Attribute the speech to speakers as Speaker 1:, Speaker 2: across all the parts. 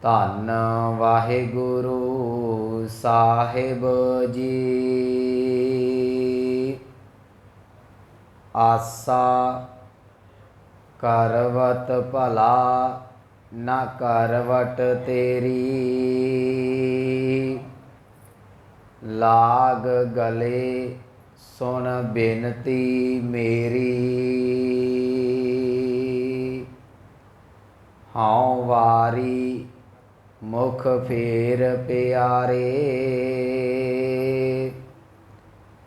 Speaker 1: ਧੰਨ ਵਾਹਿਗੁਰੂ ਸਾਹਿਬ ਜੀ। ਆਸਾ ਕਰਵਤ ਭਲਾ ਨਾ ਕਰਵਟ ਤੇਰੀ, ਲਾਗ ਗਲੇ ਸੁਣ ਬੇਨਤੀ ਮੇਰੀ। ਹਉ ਵਾਰੀ ਮੁਖ ਫੇਰ ਪਿਆਰੇ,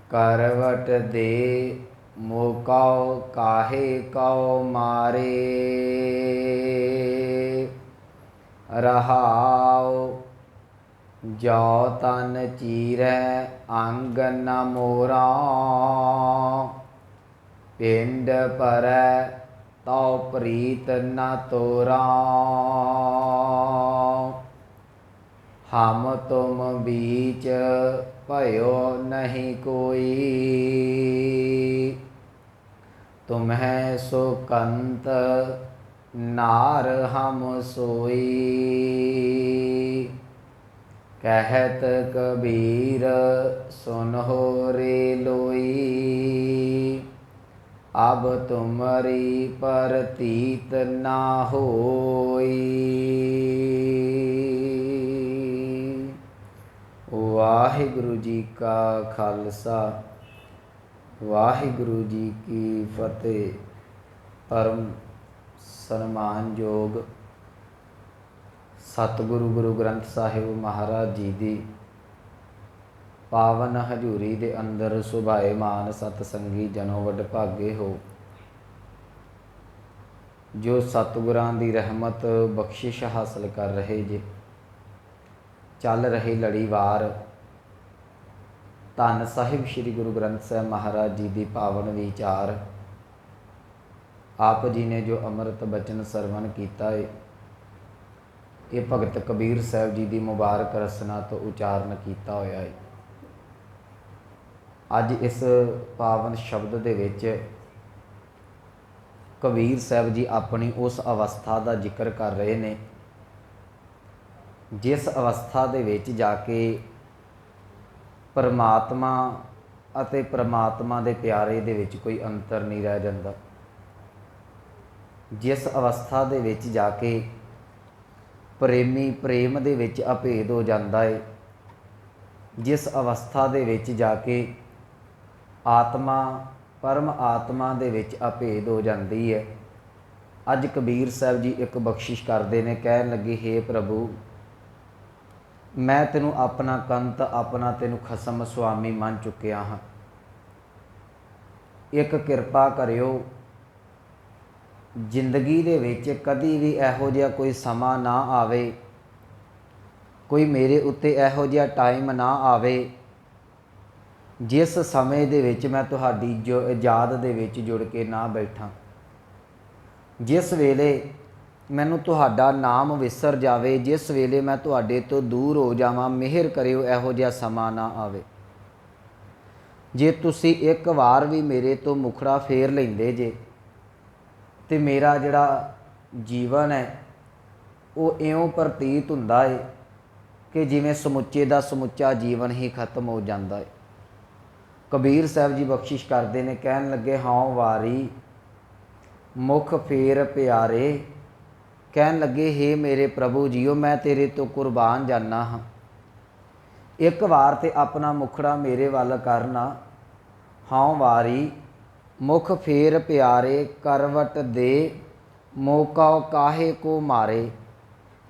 Speaker 1: ਕਰਵਟ ਦੇ ਮੋਕਾਉ ਕਾਹੇ ਕਉ ਮਾਰੇ। ਰਹਾਉ ਜੋ ਤਨ ਚੀਰੈ ਅੰਗ ਨ ਮੋਰਾ, ਪਿੰਡ ਪਰੈ ਤਉ ਪ੍ਰੀਤ ਨ ਤੋਰਾ। ਹਮ ਤੁਮ बीच भयो नहीं कोई, तुम्हें सुकंत नार हम सोई। कहत कबीर सुनहो रे लोई, अब तुम्हारी प्रतीत ना होई। वाहिगुरु जी का खालसा वाहिगुरु जी की फतेह। परम सन्मानयोग सतगुरु गुरु ग्रंथ साहिब महाराज जी की पावन हजूरी दे अंदर सुभाएमान सतसंगी जनों वडभागे हो, जो सतगुरां दी रहमत बख्शिश हासिल कर रहे जे। चल रही लड़ीवार धन साहिब श्री गुरु ग्रंथ साहिब महाराज जी की पावन विचार, आप जी ने जो अमृत बचन सरवण किया है, ये भगत कबीर साहब जी की मुबारक रसना तो उचारण किया होया है। अज इस पावन शब्द दे विच कबीर साहब जी अपनी उस अवस्था का जिक्र कर रहे हैं जिस अवस्था दे विच जाके परमात्मा अते परमात्मा दे प्यारे दे विच कोई अंतर नहीं रह जाता। जिस अवस्था दे विच जाके प्रेमी प्रेम दे विच अभेद हो जाता है, जिस अवस्था दे विच जाके आत्मा परम आत्मा दे विच अभेद हो जाती है। अज कबीर साहब जी एक बख्शिश करते हैं, कहन लगे हे प्रभु, मैं तेनू अपना कंत अपना तेनू खसम स्वामी मन चुकिया हाँ। एक किरपा करियो, जिंदगी दे विच कदी भी इहो जिहा कोई समा ना आवे, कोई मेरे उत्ते इहो जिहा टाइम ना आवे जिस समय दे विच मैं तुहाडी जो याद दे विच जुड़ के ना बैठा। जिस वेले मैनू तुहाडा नाम विसर जावे, जिस वेले मैं तुहाडे तो दूर हो जावां, मेहर करियो इहो जिहा समा ना आवे। जे तुसी एक वार भी मेरे तो मुखड़ा फेर लैंदे जे ते मेरा जिहड़ा जीवन है वो इउं प्रतीत हुंदा है कि जिवें समुच्चे दा समुच्चा जीवन ही खत्म हो जाता है। कबीर साहब जी बख्शिश करते हैं, कहन लगे हाँ वारी मुख फेर प्यारे, कहन लगे हे मेरे प्रभु जीओ, मैं तेरे तो कुर्बान जाना हाँ। एक वार ते अपना मुखड़ा मेरे वाल करना। हाँ वारी मुख फेर प्यारे, करवट दे मौका काहे को मारे।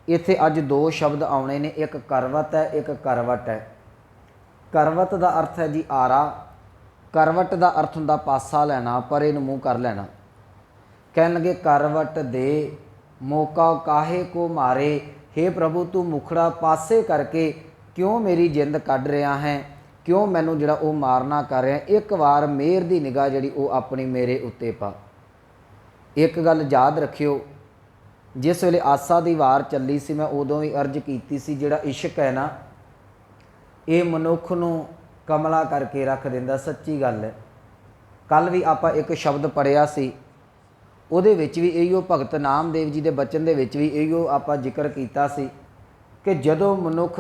Speaker 1: इत्थे अज दो शब्द आने ने, एक करवत है एक करवट है। करवत का अर्थ है जी आरा, करवट का अर्थ हुंदा पासा लेना, परे नूं मूँह कर लेना। कहन लगे करवट दे मौका काहे को मारे, हे प्रभु तू मुखड़ा पासे करके क्यों मेरी जिंद कढ़ रहा है, क्यों मैनू जिहड़ा वो मारना कर रहा है। एक बार मेहर दी निगाह जिहड़ी वो अपनी मेरे उत्ते पा। एक गल याद रखियो, जिस वेले आसा दी वार चली सी, मैं उदों भी अर्ज कीती सी, जिहड़ा इश्क है ना ये मनुख नूं कमला करके रख दिंदा। सच्ची गल है। कल भी आपां एक शब्द पढ़िया सी, ਉਹਦੇ ਵਿੱਚ ਵੀ ਇਹੀਓ भगत नामदेव जी के बचन दे विच भी इहो आपां जिक्र कीता सी कि जदों मनुख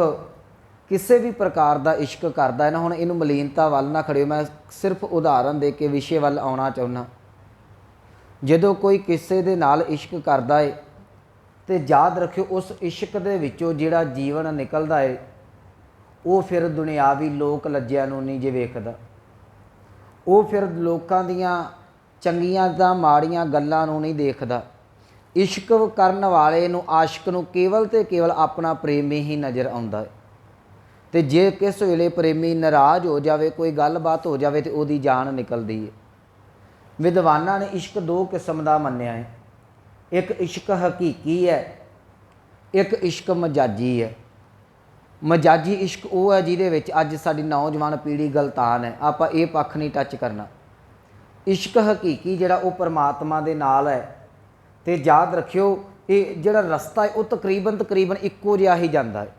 Speaker 1: किसी भी प्रकार का इश्क करता है ना, हुण इहनूं मलीनता वल ना खड़ियो, मैं सिर्फ उदाहरण दे के विषय वल आउणा चाहुंदा। जदों कोई किसी दे नाल इश्क करता है तो याद रखियो उस इश्क दे विचों जिहड़ा जीवन निकलदा है वो फिर दुनियावी लोक लज्जिया नूं नहीं जे वेखदा, वो फिर लोकां दियां चंगियां तां माड़ियां गल्लां नूं नहीं देखदा। इश्क करन वाले नूं आशिक नूं केवल ते केवल अपना प्रेमी ही नज़र आउंदा है। तो जे किस वेले प्रेमी नाराज़ हो जाए, कोई गलबात हो जाए तो उसकी जान निकलती है। विद्वानां ने इश्क दो किस्म का मन्निया है, एक इश्क हकीकी है, एक इश्क मजाजी है। मजाजी इश्क वो है जिहदे विच अज साडी नौजवान पीढ़ी गलतान है, आपां ये पक्ष नहीं टच करना। इश्क हकीकी जिहड़ा वो परमात्मा दे नाल है। तो याद रखियो ये जिहड़ा रस्ता है वो तकरीबन इक्को जिहा ही जांदा है।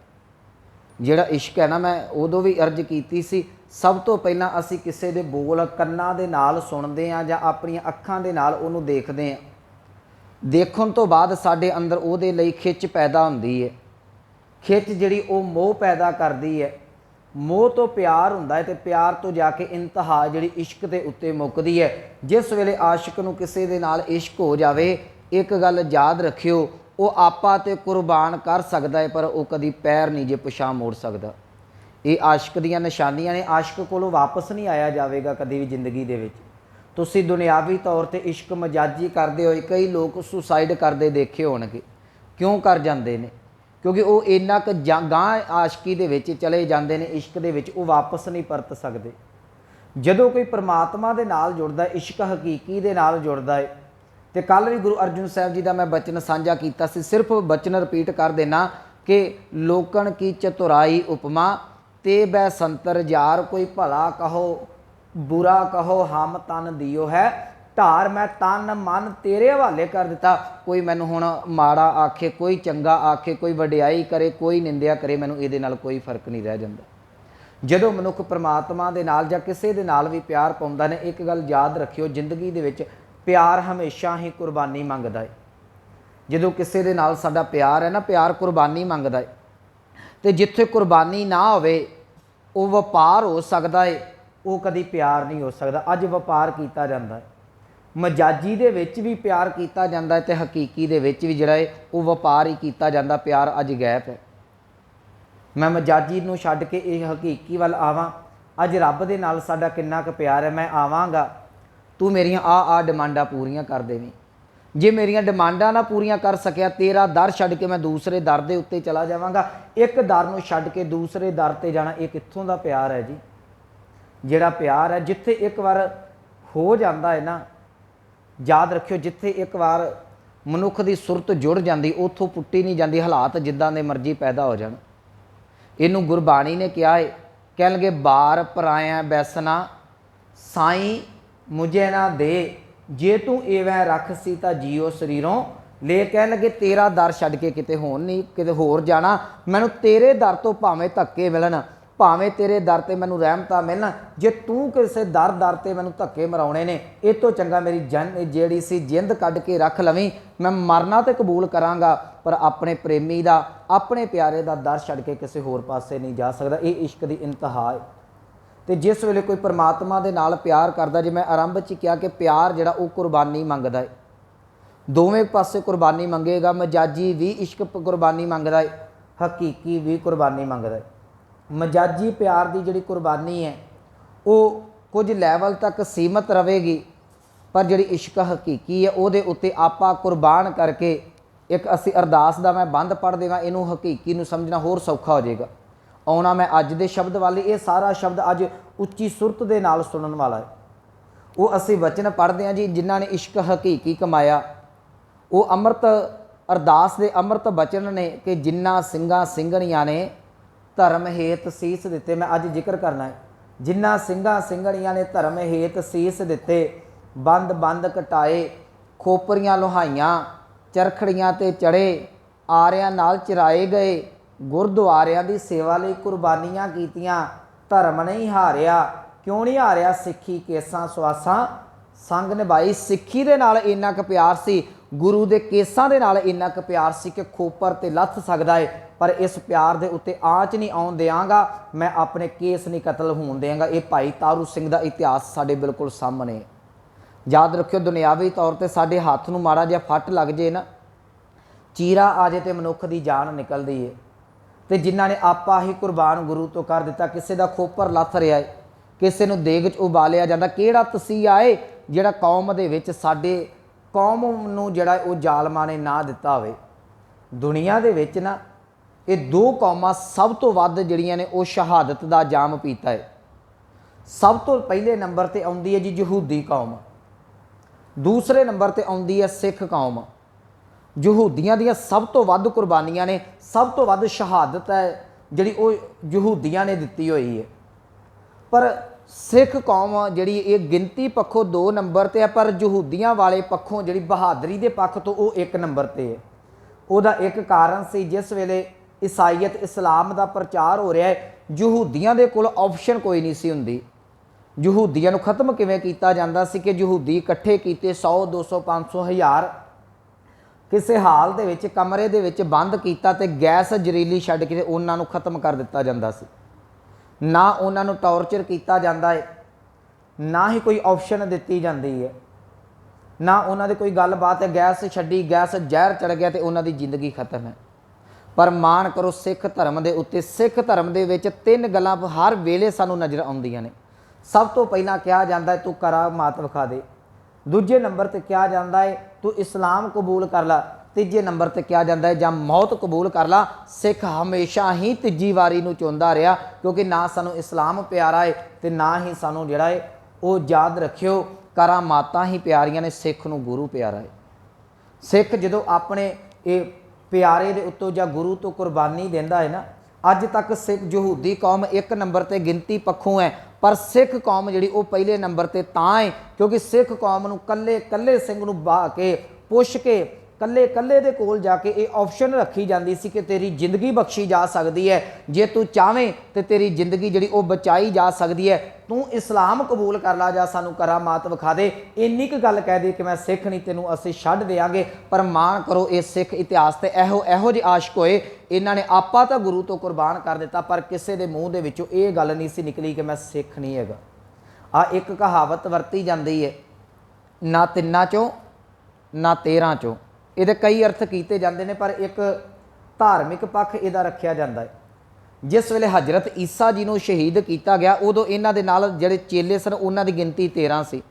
Speaker 1: जिहड़ा इश्क है ना, मैं उदों भी अर्ज कीती सी, सब तो पहलां असीं किसी दे बोल कन्नां दे नाल सुणदे हां जां अपणीआं अखां दे नाल उहनूं देखदे हां। देखण तो बाद साडे अंदर उहदे लई खिच पैदा हुंदी है। खिच जिहड़ी वो मोह पैदा करदी है। मोह तो प्यार हुंदा है ते प्यार तो जाके इंतहा जिहड़ी इश्क दे उत्ते मुकदी है। जिस वेले आशिक नूं किसी दे नाल इश्क हो जावे, एक गल याद रखियो, वो आपा ते कुर्बान कर सकदा है पर वो कदी पैर नहीं जे पिछां मोड़ सकदा। ये आशिक दीयां निशानियां ने। आशिक कोलों वापस नहीं आया जाएगा कदी भी जिंदगी दे विच। तुसीं दुनियावी तौर ते इश्क मजाजी करदे होए कई लोग सुसाइड करदे देखे होणगे। क्यों कर जांदे ने? क्योंकि वो इन्ना क गांह आशिकी दे विच चले जांदे ने, इश्क दे विच वो वापस नहीं परत सकदे। जदों कोई परमात्मा दे नाल जुड़दा है, इश्क हकीकी दे नाल जुड़दा है। तो कल भी गुरु अर्जुन साहब जी का मैं बचन साझा किया, सिर्फ बचन रिपीट कर देना कि लोकन की चतुराई उपमा ते बै संतर जार, कोई भला कहो बुरा कहो हम तन दियो है ढार, मैं तन मन तेरे हवाले कर दिता। कोई मैनू हुण माड़ा आखे, कोई चंगा आखे, कोई वडियाई करे, कोई निंदिया करे, मैनू इहदे नाल कोई फर्क नहीं रह जाता। जदों मनुख परमात्मा दे नाल जां किसी दे नाल भी प्यार पाउंदा ने, एक गल याद रखियो, जिंदगी दे विच प्यार हमेशा ही कुर्बानी मंगदा है। जदों किसी दे नाल साडा प्यार है ना, प्यार कुर्बानी मंगदा है। तो जिथे कुर्बानी ना होवे वो वपार हो सकता है, वो कदी प्यार नहीं हो सकता। अज वपार किया जाता है, मजाजी दे विच भी प्यार किया जाता है, तो हकीकी दे विच भी जिहड़ा है वो वपार ही किया जाता। प्यार अज गैप है। मैं मजाजी नूं छड्ड के ये हकीकी वल आवां। अज रब दे नाल साडा किन्ना क प्यार है। मैं आवांगा, तू मेरियां आ डिमांडां पूरियां कर देवीं। जे मेरियां डिमांडां ना पूरियां कर सकिया, तेरा दर छड्ड के मैं दूसरे दर दे उत्ते चला जावांगा। एक दर नूं छड्ड के दूसरे दर ते जाना, ये कित्थों दा प्यार है जी? जिहड़ा प्यार है जिथे एक बार हो जाता है ना, याद रखियो, जिथे एक बार मनुख की सुरत जुड़ जाती उतों पुट्टी नहीं जाती। हालात जिद्दां दे मर्जी पैदा हो जाण। इनू गुरबाणी ने कहा है, कह लगे बार पराया बैसना साईं मुझे ना दे, जे तू एवं रख सी तां जियो शरीरों ले। कह लगे तेरा दर छड्ड के किते होण नहीं किते होर जाना, मैनू तेरे दर तो भावें धक्के मिलन, भावें तेरे दर ते मैनू रहमतां मिलन। जे तू किसी दर ते मैनू धक्के मराउणे ने, इह तों चंगा मेरी जिहड़ी सी जिंद कढ के रख लवीं। मैं मरना तो कबूल करांगा, पर अपने प्रेमी दा, अपने प्यारे दा दर छड्ड के किसी होर पासे नहीं जा सकदा। ये इश्क दी इंतहा है। तो जिस वेले कोई परमात्मा दे नाल प्यार करदा, जे मैं आरंभ च कहा कि प्यार जिहड़ा वो कुर्बानी मंगदा है। दोवें पासे कुर्बानी मंगेगा। मजाजी भी इश्क कुर्बानी मंगदा है, हकीकी भी कुर्बानी मंगदा है। मजाजी प्यार की जिहड़ी कुर्बानी है वो कुछ लैवल तक सीमित रहेगी, पर जिहड़ी इश्क हकीकी है उहदे उत्ते आपां कुर्बान करके एक असी अरदास का मैं बंद पढ़ देवां, इनू हकीकी नू समझना होर सौखा हो जाएगा। आउणा मैं अज दे शब्द वाले, ये सारा शब्द अज उच्ची सुरत दे नाल सुनन वाला है। वो असी वचन पढ़ते हैं जी, जिन्हां ने इश्क हकीकी कमाया, वो अमृत अरदास दे अमृत वचन ने कि जिन्ना सिंघां सिंघणियां ने धर्म हेत सीस दिते। मैं अज जिक्र करना है, जिन्ना सिंघां सिंघणियां ने धर्म हेत सीस दिते, बंद बंद कटाए, खोपरियां लोहाइयां, चरखड़ियां ते चढ़े, आरियां नाल चराए गए, गुरद्वारियां दी सेवा लई कुर्बानियां कीतियां, धर्म नहीं हारिया। क्यों नहीं हारिया? सिੱਖੀ केसां ਸਵਾਸਾਂ संग निभाई। सिੱਖੀ दे नाल इन्ना क प्यार सी, गुरु के केसां दे नाल इन्ना क प्यार सी कि खोपर ते लथ सकदा है, पर इस प्यार दे उत्ते आँच नहीं आउण देआंगा, मैं अपने केस नहीं कतल होण देआंगा। ये भाई तारू सिंह दा इतिहास साडे बिल्कुल सामने है। याद रखियो, दुनियावी तौर पर साडे हत्थ नूं माड़ा जिहा फट लग जे ना, चीरा आ जाए तो मनुख की जान निकलती है। तो जिन्होंने आपा ही कुरबान गुरु तो कर दिता, किसी का खोपर लथ रहा है, किसी को देग च उबालिया जाता, किहड़ा तसीहा है जिहड़ा कौम दे विच साडे कौम नूं जिहड़ा वो जालमां ने ना दिता होवे। दुनिया दे विच ना ये दो कौमां सब तो वध जिहड़ियां ने वो शहादत का जाम पीता है। सब तो पहले नंबर ते आउंदी है जी यहूदी कौम, दूसरे नंबर ते आउंदी है सिख कौम। यहूदियों दी सब तो वध कुर्बानियां ने, सब तो वध शहादत है जिहड़ी वो यहूदियों ने दिती हुई है। पर सिख कौम जिहड़ी ये गिनती पक्षों 2 नंबर ते है, पर यहूदियों वाले पक्षों जिहड़ी बहादरी के पक्ष तो वो 1 नंबर ते है। उहदा एक कारण सी, जिस वेले ईसाईयत इस्लाम का प्रचार हो रहा है, यहूदियों के कोल ऑप्शन कोई नहीं सी हुंदी। यहूदियों नूं खत्म किवें कीता जांदा सी कि यहूदी इकट्ठे कीते 100 200 500 1000 किसी हाल दे विच कमरे दे विच बंद कीता ते गैस जरीली छड्ड के उन्हां नूं खत्म कर दिता जांदा सी। ना उन्हां नूं टॉर्चर किया जाता है, ना ही कोई ऑप्शन दिती जाती है, ना उन्हां दे कोई गलबात है, गैस छड्डी, गैस जहर चढ़ गया तो उन्हां दी जिंदगी खत्म है। पर मान करो सिख धर्म के उत्ते, सिख धर्म के विच 3 गल्लां हर वेले सानूं नज़र आउंदियां ने। सब तो पहला कहा जाता है तू करामात विखा दे, दूजे नंबर पर कहा जाता है तू इस्लाम कबूल कर ला, तीजे नंबर पर कहा जाता है जां मौत कबूल कर ला। सिख हमेशा ही तीजी वारी नूं चुनदा रहा, क्योंकि ना सानू इस्लाम प्यारा है तो ना ही सानू जिहड़ा है वो याद रखियो करामातां ही प्यारियां ने, सिख नूं गुरु प्यारा है। सिख जदों अपने ये प्यारे दे उत्तों जां गुरु तो कुर्बानी देंदा है ना, अज तक सिख यहूदी कौम 1 नंबर ते गिनती पक्षों है, पर सिख कौम जिहड़ी वो पहले नंबर ते तां है क्योंकि सिख कौम नूं कल्ले कल्ले सिंह नूं बाह के पुछ के कल्ले कल्ले दे कोल जाके ये ऑप्शन रखी जाती सी कि तेरी जिंदगी बख्शी जा सकती है, जे तू चाहें तो तेरी जिंदगी जिहड़ी वो बचाई जा सकती है। तू इस्लाम कबूल कर ला, जा सानू करामात विखा दे, इन्नी क गल कह दे कि मैं सिख नहीं तेनू असीं छड्ड देंगे। पर मान करो ये सिख इतिहास ते एहो जे आशक होए, इन्हां ने आपा तो गुरु तो कुर्बान कर दिता, पर किसी के मूँह दे विचों ये गल नहीं सी निकली कि मैं सिख नहीं हैगा। आ एक कहावत वरती जाती है, ना 3 चों ना 13 चों, ये कई अर्थ किए जाते हैं, पर एक धार्मिक पक्ष इहदा रखा जाता है। जिस वेले हजरत ईसा जी को शहीद किया गया, उदों इन्हां दे नाल जिहड़े चेले सन उन्हां दी गिनती 13 सी।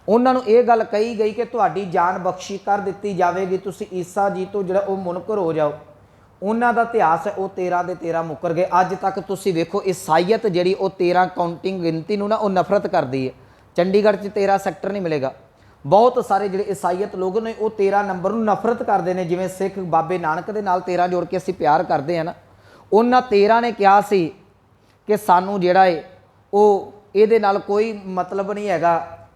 Speaker 1: उन्हां नूं ये गल कही गई कि तुहाडी जान बख्शी कर दी जाएगी, तुसीं ईसा जी तो जिहड़ा वो मुनकर हो जाओ। उन्हां दा इतिहास है वो 13 दे 13 मुकर गए। अज तक तुसीं वेखो ईसाईयत जिहड़ी वो 13 काउंटिंग गिनती नूं ना वो नफरत करती है। चंडीगढ़ च 13 सैक्टर नहीं मिलेगा। बहुत सारे जिहड़े ईसाईयत लोग ने वो 13 नंबर नूं नफरत करते हैं, जिवें सिख बाबे नानक दे नाल 13 जोड़ के असीं प्यार करते हैं ना। उन्हां 13 ने कहा सी कि सानू जिहड़ा है वो इहदे नाल कोई मतलब नहीं हैगा,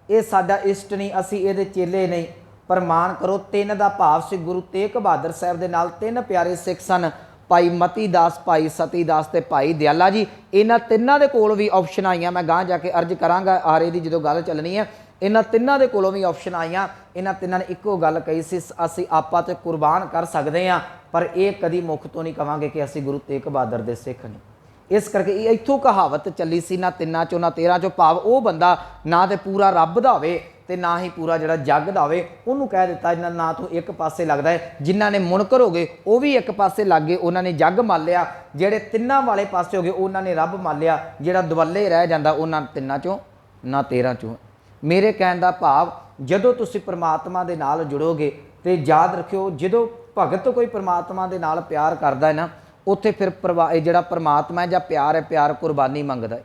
Speaker 1: ये साडा इष्ट नहीं, असीं इहदे चेले नहीं। पर मान करो 3 का भाव से गुरु तेग बहादुर साहब के नाल 3 प्यारे सिख सन, भाई मती दास, भाई सती दास ते भाई दयाला जी। इन्हां तिन्नां दे कोल भी ऑप्शन आईयां, मैं गांह जाके अर्ज करांगा आरे दी जदों गल चलनी है। इन्हां तिन्नां दे कोलों भी ऑप्शन आईयां, इन्हां तिन्नां ने इक्को गल कही सी, असीं आपा ते कुर्बान कर सकते हैं, पर यह कदी मुख तो नहीं कहांगे कि असीं गुरु तेग बहादुर दे सिख नहीं। इस करके इत्थों कहावत चली सी, ना 3 चों ना 13 चों, भाव वो बंदा ना तो पूरा रब दा होवे ते ना ही पूरा जिहड़ा जग दा होवे, उहनूं कह दिता ना तो एक पासे लगदा है। जिन्हां ने मुनकर हो गए वो भी एक पासे लग गए, उन्होंने जग मान लिया। जिहड़े तिन्नां वाले पासे हो गए उन्होंने रब मान लिया। जिहड़ा दुवल्ले रह जांदा उन्हां 3 चों ना 13 चों। मेरे कहण दा भाव जदों तुसीं परमात्मा दे नाल जुड़ोगे तो याद रखियो, जदों भगत कोई परमात्मा दे नाल प्यार करदा है ना, उत्थे फिर जिहड़ा परमात्मा है जां प्यार है, प्यार कुर्बानी मंगदा है।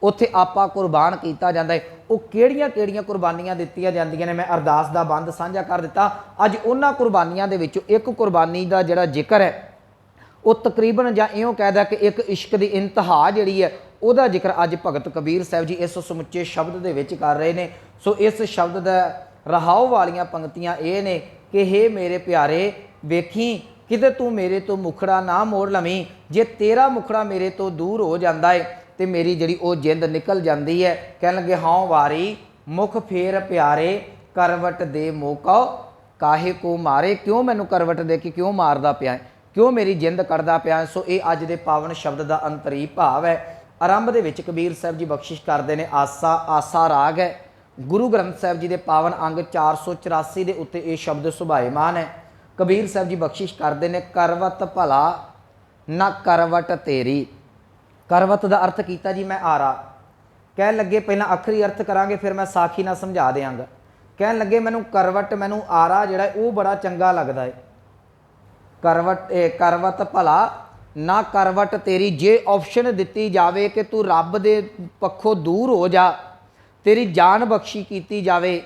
Speaker 1: उत्थे आपा कुर्बान किया जाता है। वो किहड़ियां कुर्बानियां दित्तियां जांदियां ने, मैं अरदास दा बंद साझा कर दिता। अज उन्हां कुर्बानियां दे विचों एक कुर्बानी दा जिहड़ा जिक्र है वो तकरीबन जां इउं कहदा कि एक इश्क दी इंतहा जिहड़ी है उहदा जिक्र अज भगत कबीर साहब जी इस समुचे शब्द दे विच कर रहे ने। सो इस शब्द दा रहाओ वालियां पंक्तियां ये ने कि हे मेरे प्यारे वेखी किते तू मेरे तो मुखड़ा ना मोड़ लवीं, जे तेरा मुखड़ा मेरे तो दूर हो जाता है तो मेरी जिहड़ी वो जिंद निकल जाती है। कह लगे हाँ वारी मुख फेर प्यारे करवट दे मौका ਕਾਹੇ ਕੋ ਮਾਰੇ, ਕਿਉਂ ਮੈਨੂੰ ਕਰਵਟ ਦੇ ਕੇ ਕਿਉਂ ਮਾਰਦਾ ਪਿਆ, ਕਿਉਂ ਮੇਰੀ ਜਿੰਦ ਕੱਢਦਾ ਪਿਆ। ਸੋ ਇਹ ਅੱਜ ਦੇ ਪਾਵਨ ਸ਼ਬਦ ਦਾ ਅੰਤਰੀ ਭਾਵ ਹੈ। ਆਰੰਭ ਦੇ ਵਿੱਚ ਕਬੀਰ ਸਾਹਿਬ ਜੀ ਬਖਸ਼ਿਸ਼ ਕਰਦੇ ਨੇ, ਆਸਾ ਆਸਾ ਰਾਗ ਹੈ। ਗੁਰੂ ਗ੍ਰੰਥ ਸਾਹਿਬ ਜੀ ਦੇ ਪਾਵਨ ਅੰਗ 484 ਦੇ ਉੱਤੇ ਇਹ ਸ਼ਬਦ ਸੁਭਾਏਮਾਨ ਹੈ। ਕਬੀਰ ਸਾਹਿਬ ਜੀ ਬਖਸ਼ਿਸ਼ ਕਰਦੇ ਨੇ, ਕਰਵਤ ਭਲਾ ਨਾ ਕਰਵਟ ਤੇਰੀ। ਕਰਵਤ ਦਾ ਅਰਥ ਕੀਤਾ ਜੀ ਮੈਂ ਆਰਾ। ਕਹਿਣ ਲੱਗੇ ਪਹਿਲਾਂ ਅੱਖਰੀ ਅਰਥ ਕਰਾਂਗੇ, ਫਿਰ ਮੈਂ ਸਾਖੀ ਨਾਲ ਸਮਝਾ ਦਿਆਂਗਾ। ਕਹਿਣ ਲੱਗੇ ਮੈਨੂੰ ਕਰਵਟ, ਮੈਨੂੰ ਆਰਾ ਜਿਹੜਾ ਉਹ ਬੜਾ ਚੰਗਾ ਲੱਗਦਾ ਹੈ। ਕਰਵਤ ਭਲਾ ਨਾ ਕਰਵਟ ਤੇਰੀ। ਜੇ ਆਪਸ਼ਨ ਦਿੱਤੀ ਜਾਵੇ ਕਿ ਤੂੰ ਰੱਬ ਦੇ ਪੱਖੋਂ ਦੂਰ ਹੋ ਜਾ, ਤੇਰੀ ਜਾਨ ਬਖਸ਼ੀ ਕੀਤੀ ਜਾਵੇ,